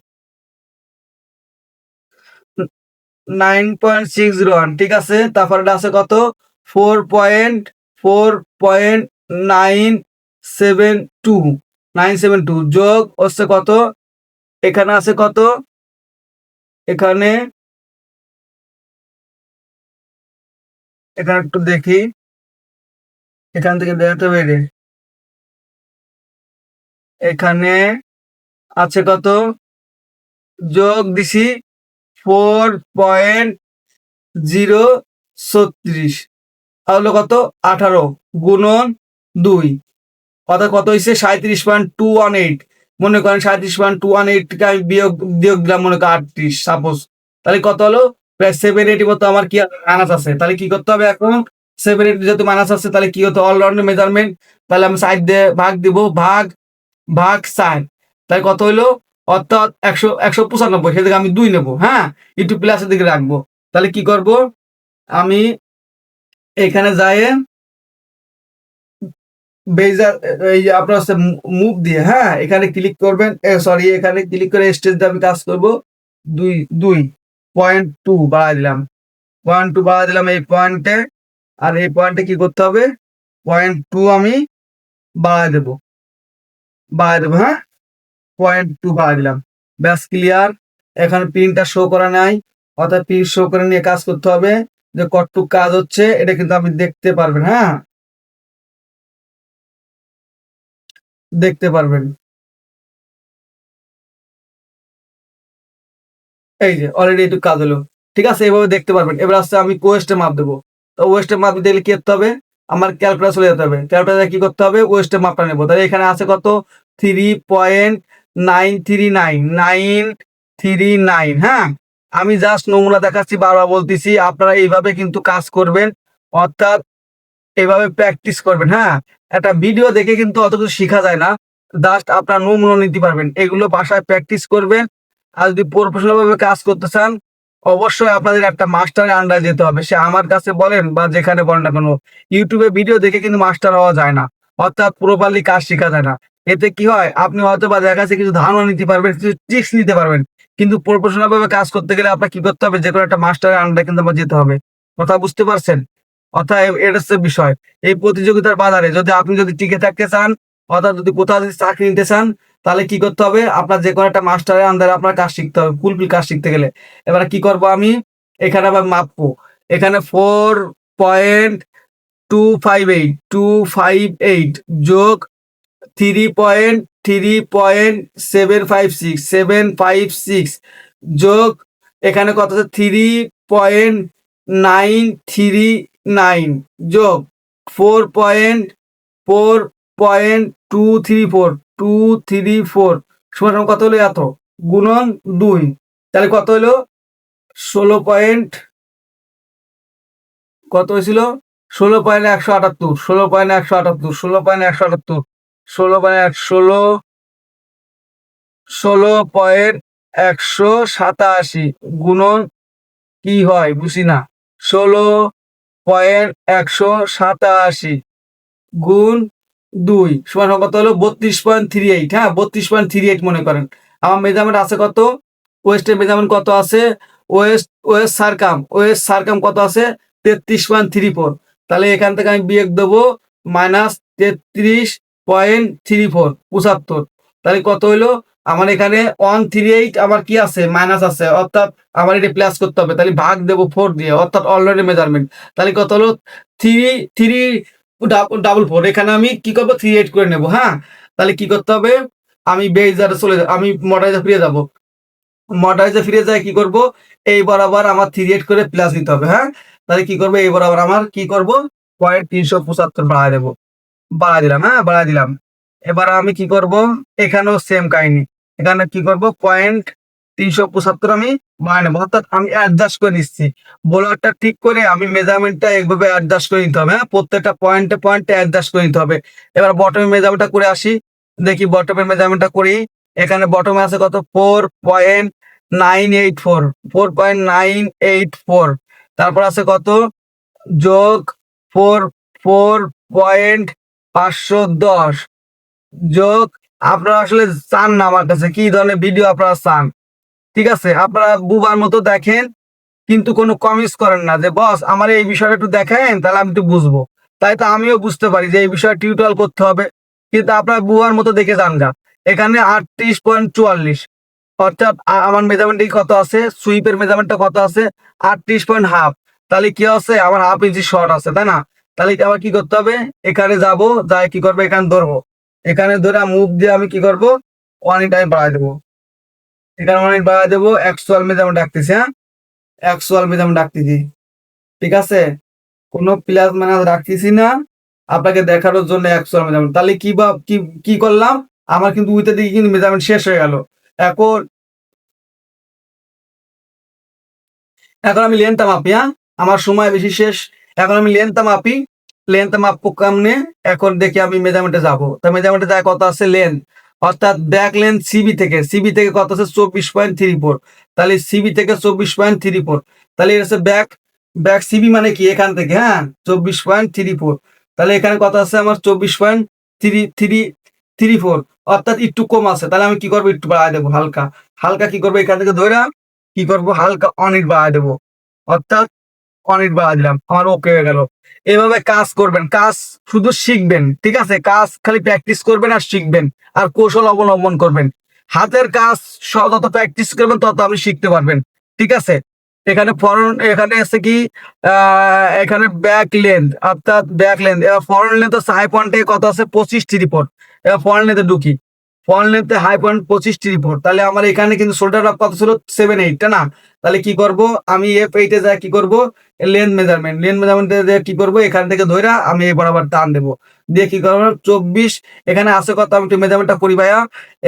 9.601, ঠিক আছে। তারপর এটা আছে কত, 4.972 যোগ হচ্ছে কত, এখানে আছে কত, এখানে এখানে একটু দেখি, এখান থেকে দেখাতে পেরে এখানে আছে কত, যোগ দিছি 4.036, তাহলে কত, 18 গুণন 2, অর্থাৎ কত হয়েছে 37.218। মনে করেন 37.218 থেকে আমি বিয়োগ বিয়োগ দিলাম মনে করেন 38 সাপোজ, তাহলে কত হলো, প্রায় 780 মতো আমার কি মাইনাস আছে। তাহলে কি করতে হবে এখন, 780 যেহেতু মাইনাস আছে তাহলে কি হতো, অলরাউন্ড মেজারমেন্ট, তাহলে আমি সাইড দিয়ে ভাগ দিব, ভাগ ভাগ সাইন, তাই কত হইলো, অর্থাৎ 195, সেদিকে আমি 2 নেবো, হ্যাঁ, একটু প্লাসের দিকে রাখবো। তাহলে কি করব, আমি এখানে যাই বেজার, এই যে আপনার হচ্ছে মুভ দিয়ে, হ্যাঁ, এখানে ক্লিক করবেন, সরি এখানে ক্লিক করে স্টেজ দিয়ে আমি কাজ করব, 2.2 বাড়াই দিলাম, 0.2 বাড়াই দিলাম এই পয়েন্টে, আর এই পয়েন্টে কি করতে হবে, 0.2 আমি বাড়াই দেবো, হ্যাঁ, 0.2 বাড়াই দিলাম, ব্যাস ক্লিয়ার। এখানে প্রিন্টটা শো করা নাই, অর্থাৎ প্রিন্ট শো করে নিয়ে কাজ করতে হবে, যে কতটুকু কাজ হচ্ছে এটা কিন্তু আপনি দেখতে পারবেন, হ্যাঁ, দেখতে পারবেন। এই যে অলরেডি একটু কাজ হলো, ঠিক আছে, এভাবে দেখতে পারবেন। এবার আসছে আমি ওয়েস্টের মাপ দেবো, তো ওয়েস্টের মাপ দিতে গেলে কি করতে হবে, আমার ক্যালকুলেটর চলে যেতে হবে, ক্যালকুলেটরে কি করতে হবে, ওয়েস্টের মাপটা নেবো, তাহলে এখানে আছে কত, 3.939, হ্যাঁ, আমি জাস্ট নমুনা দেখাচ্ছি, বারবার বলতেছি আপনারা এইভাবে কিন্তু কাজ করবেন, অর্থাৎ এভাবে প্র্যাকটিস করবেন, হ্যাঁ, একটা ভিডিও দেখে কিন্তু অত কিছু শেখা যায় না, জাস্ট আপনার নমুনা নিতে পারবেন, এগুলো বাসায় প্র্যাকটিস করবেন। আর যদি প্রফেশনাল ভাবে কাজ করতে চান, অবশ্যই আপনাদের একটা মাস্টারের আন্ডারে যেতে হবে, সে আমার কাছে বলেন বা যেখানে বলেন না কেন, ইউটিউবে ভিডিও দেখে কিন্তু মাস্টার হওয়া যায় না, অর্থাৎ প্রপারলি কাজ শেখা যায় না। এতে কি হয়, আপনি হয়তো বা দেখা যাচ্ছে কিছু ধারণা নিতে পারবেন, কিছু ট্রিক্স নিতে পারবেন, কিন্তু প্রফেশনাল ভাবে কাজ করতে গেলে আপনার কি করতে হবে, যে কোনো একটা মাস্টারের আন্ডারে কিন্তু আমার যেতে হবে, কথা বুঝতে পারছেন। অর্থাৎ এটা হচ্ছে বিষয়, এই প্রতিযোগিতার বাজারে যদি আপনি যদি টিকে থাকতে চান, অর্থাৎ যদি কোথাও যদি চাকরি নিতে চান, তাহলে কি করতে হবে, আপনার যে কোনো একটা মাস্টারের আন্ডারে আপনার কাজ শিখতে হবে, ফুলফিল কাজ শিখতে গেলে। এবারে কি করব আমি, এখানে আবার মাপবো, এখানে 4.258 যোগ 3.756 যোগ এখানে কত আছে, 3.939 যোগ 4.234 সমান কত হলো, এত গুণন 2, তাহলে কত হলো, 16 পয়েন্ট, কত হয়েছিল, 16.178, 16.178, 16.178, 16.187 গুণন কি হয় বুঝি না, 16.187 গুণ 2 সমান কত হলো, 32.38, হ্যাঁ, 32.38 মনে করেন। আমার মেজারমেন্ট আছে কত, ওয়েস্টের মেজারমেন্ট কত আছে, ওয়েস্ট সারকাম কত আছে, 33.34, তাহলে এখান থেকে আমি বিয়োগ দেবো -33.34, 75, তাহলে কত হইলো, আমার এখানে 138 আমার কি আছে, মাইনাস আছে, অর্থাৎ আমার এটা প্লাস করতে হবে, তাহলে ভাগ দেবো 4 দিয়ে, অর্থাৎ অলরেডি মেজারমেন্ট, তাহলে কত হলো, 3.4, এখানে আমি কি করবো, 3.8 করে নেবো, হ্যাঁ, তাহলে কি করতে হবে, আমি বেজারে চলে যাব, আমি মডারাইজে ফিরে যাব, মডারাইজে ফিরে যায় কি করব, এই বরাবর আমার 3.8 করে প্লাস দিতে হবে, হ্যাঁ, তাহলে কি করবো, এই বরাবর আমার কি করব, 375 বাড়ায় দেবো, বাড়ায় দিলাম, হ্যাঁ, বাড়ায় দিলাম। এবার আমি কি করব, এখানেও সেম কাহিনী, এখানে কি করব, 375 আমি বাড়ায় নেবো, অর্থাৎ আমি অ্যাডজাস্ট করে নিচ্ছি, বোলারটা ঠিক করে আমি মেজারমেন্টটা এইভাবে অ্যাডজাস্ট করে নিতে হবে, হ্যাঁ, প্রত্যেকটা পয়েন্টে পয়েন্টে অ্যাডজাস্ট করে নিতে হবে। এবার বটমের মেজারমেন্টটা করে আসি, দেখি বটমের মেজারমেন্টটা করি, এখানে বটমে আছে কত, 4.984, 4.984, তারপর আছে কত যোগ 4.510 যোগ, আপনারা আসলে চান না আমার কাছে কি ধরনের ভিডিও আপনারা চান, ঠিক আছে? আপনারা বুবার মতো দেখেন কিন্তু কোনো কমেন্টস করেন না যে বস আমার এই বিষয়টা একটু দেখেন তাহলে আমি একটু বুঝবো। তাই তো আমিও বুঝতে পারি যে এই বিষয়ে টিউটোরিয়াল করতে হবে, কিন্তু আপনার বুয়ার মতো দেখে যান গা। এখানে 38.44, অর্থাৎ আমার মেজারমেন্ট কত আছে, সুইপের মেজারমেন্টটা কত আছে 38.5, তাহলে কি আছে আমার হাফ ইঞ্চি শর্ট আছে, তাই না? তাহলে আবার কি করতে হবে, এখানে যাব, যাই কি করবো এখানে ধরবো, এখানে ধরে মুভ দিয়ে আমি কি করবো 1 ইঞ্চ আমি বাড়াই দেবো, এখানে 1 ইঞ্চ বাড়াই দেবো, অ্যাকচুয়াল মেজারমেন্ট রাখতেছি, হ্যাঁ অ্যাকচুয়াল মেজারমেন্ট রাখতেছি, ঠিক আছে? কোনো প্লাস মাইনাস রাখতেছি না, আপনাকে দেখানোর জন্য অ্যাকচুয়াল মেজারমেন্ট। তাহলে কি বা কি কি করলাম, আমার কিন্তু উইথের দিকে কিন্তু মেজারমেন্ট শেষ হয়ে গেল। এখন এখন আমি লেন্থটা মাপি, হ্যাঁ আমার সময় বেশি শেষ। এখন আমি লেন্থটা মাপি, লেন্থটা মাপবো কেমনে, এখন দেখি আমি মেজারমেন্টে যাবো। তা মেজারমেন্টে যায় কত আছে লেন্থ, অর্থাৎ ব্যাক লেন্থ সিবি থেকে কত আছে 24.34, তাহলে সিবি থেকে 24.34, তাহলে এটা হচ্ছে ব্যাক, ব্যাক সিবি মানে কি এখান থেকে, হ্যাঁ 24.34, তাহলে এখানে কত আছে আমার 24.3334, অর্থাৎ একটু কম আছে। তাহলে আমি কি করবো, একটু বাড়ায় দেবো হালকা, হালকা কি করবো এখান থেকে ধরে কি করবো হালকা অনেট বাড়ায় দেবো, অর্থাৎ অনেট বাড়ায় দিলাম, আমার ওকে হয়ে গেল। এভাবে কাজ করবেন, কাজ শুধু শিখবেন, ঠিক আছে? কাজ খালি প্র্যাকটিস করবেন আর শিখবেন আর কৌশল অবলম্বন করবেন। হাতের কাজ যত প্র্যাকটিস করবেন তত আপনি শিখতে পারবেন, ঠিক আছে? এখানে ফরন, এখানে আছে কি এখানে ব্যাক লেন্থ, অর্থাৎ ব্যাক লেন্থ, এবার ফরন লেন্থ হাই পয়েন্টে কত আছে 25.34, এবার ফরন লেন্থে ঢুকি, ফরন লেন্থে হাই পয়েন্ট 25.34, তাহলে আমার এখানে কিন্তু শোল্ডার রাফ কত ছিল 7.8, না? তাহলে কি করব আমি F8 এ যাই কি করব লেন্থ মেজারমেন্ট, লেন্থ মেজারমেন্টে কি করব এখান থেকে ধইরা আমি এই বরাবর টান দেব, দিয়ে কি করব 24, এখানে আছে কত আমি একটু মেজারমেন্টটা করি ভাইয়া,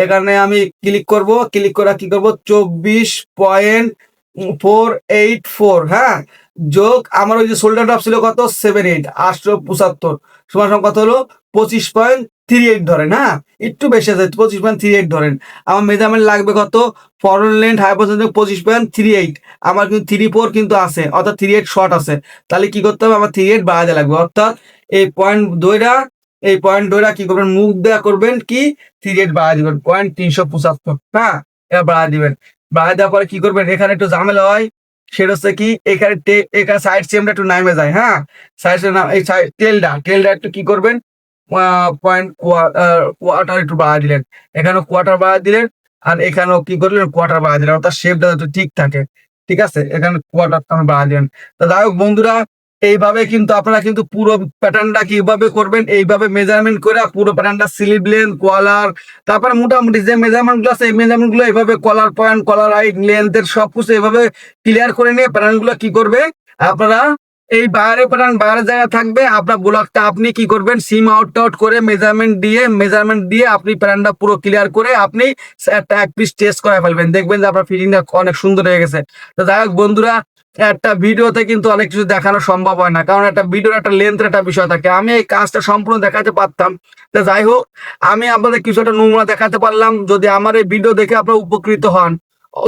এখানে আমি ক্লিক করব, ক্লিক করে কি করব 24.484, হ্যাঁ যোগ আমার ওই যে শোল্ডার ড্রপ ছিল কত 7.8 875 সমান সমান কত হলো 25.38 ধরেন, হ্যাঁ একটু বেশি আছে 25.38 ধরেন। আমার মেজারমেন্ট লাগবে কত, ফরন লেন্থ হাই পর্যন্ত 25.38, আমার কিন্তু 34 কিন্তু আছে, অর্থাৎ 38 শর্ট আছে। তাহলে কি করতে হবে, আমার 38 বাড়াতে লাগবে, অর্থাৎ এই পয়েন্ট দইরা, এই পয়েন্ট দইরা কি করবেন মুখ দেওয়া করবেন কি 38 বাড়া দিবেন 0.375, হ্যাঁ এবার বাড়া দিবেন। বাড়া দেওয়ার পরে কি করবেন, এখানে একটু ঝামেলা হয়, সেটা হচ্ছে কি এখানে এখানে সাইড চেমটা একটু নামে যায়, হ্যাঁ সাইড এই টেলটা একটু কি করবেন পয়েন্ট কোয়ার্টার একটু বাড়া দিলেন, এখানেও কোয়ার্টার বাড়া দিলেন আর এখানেও কি করলেন কোয়ার্টার বাড়া দিলেন, অর্থাৎ শেপটা যাতে ঠিক থাকে, ঠিক আছে? এখানে কোয়ার্টার আমি বাড়া দিলেন। তো যাই হোক বন্ধুরা, এইভাবে কিন্তু আপনারা কিন্তু পুরো প্যাটার্নটা কিভাবে করবেন, এইভাবে মেজারমেন্ট করে পুরো প্যাটার্নটা স্লিভ লেন্থ কলার, তারপরে মোটামুটি যে মেজারমেন্ট গুলো আছে এই মেজারমেন্ট গুলো এইভাবে কলার পয়েন্ট কলার হাইট লেন্থের সবকিছু এইভাবে ক্লিয়ার করে নিয়ে প্যাটার্ন গুলো কি করবে আপনারা এই বাইরে প্যাটার্ন বাইরের জায়গায় থাকবে, আপনার ব্লকটা আপনি কি করবেন সিম আউট করে মেজারমেন্ট দিয়ে আপনি প্যাটার্নটা পুরো ক্লিয়ার করে আপনি একটা এক পিস টেস্ট করে ফেলবেন, দেখবেন যে আপনার ফিটিংটা অনেক সুন্দর হয়ে গেছে। তো যাই হোক বন্ধুরা, একটা ভিডিওতে কিন্তু অনেক কিছু দেখানো সম্ভব হয় না, কারণ একটা ভিডিওর একটা লেন্থের একটা বিষয় থাকে, আমি এই কাজটা সম্পূর্ণ দেখাতে পারতাম। তো যাই হোক, আমি আপনাদের কিছু একটা নমুনা দেখাতে পারলাম, যদি আমার এই ভিডিও দেখে আপনারা উপকৃত হন,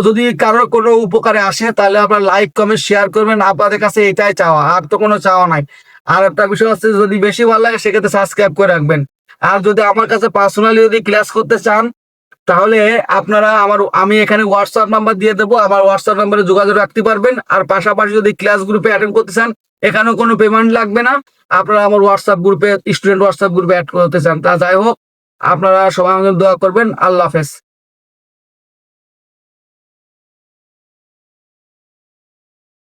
যদি কারোর কোনো উপকারে আসে তাহলে আপনারা লাইক কমেন্ট শেয়ার করবেন, আপনাদের কাছে এটাই চাওয়া, আর তো কোনো চাওয়া নাই। আর একটা বিষয় হচ্ছে যদি বেশি ভালো লাগে সেক্ষেত্রে সাবস্ক্রাইব করে রাখবেন। আর যদি আমার কাছে পার্সোনালি যদি ক্লাস করতে চান তাহলে আপনারা আমি এখানে হোয়াটসঅ্যাপ নাম্বার দিয়ে দেবো, আমার হোয়াটসঅ্যাপ নাম্বারে যোগাযোগ রাখতে পারবেন। আর পাশাপাশি যদি ক্লাস গ্রুপে অ্যাটেন্ড করতে চান এখানেও কোনো পেমেন্ট লাগবে না, আপনারা আমার হোয়াটসঅ্যাপ গ্রুপে স্টুডেন্ট হোয়াটসঅ্যাপ গ্রুপে অ্যাড করতে চান। তা যাই হোক, আপনারা সবাই আমাদের দোয়া করবেন। আল্লাহ হাফেজ।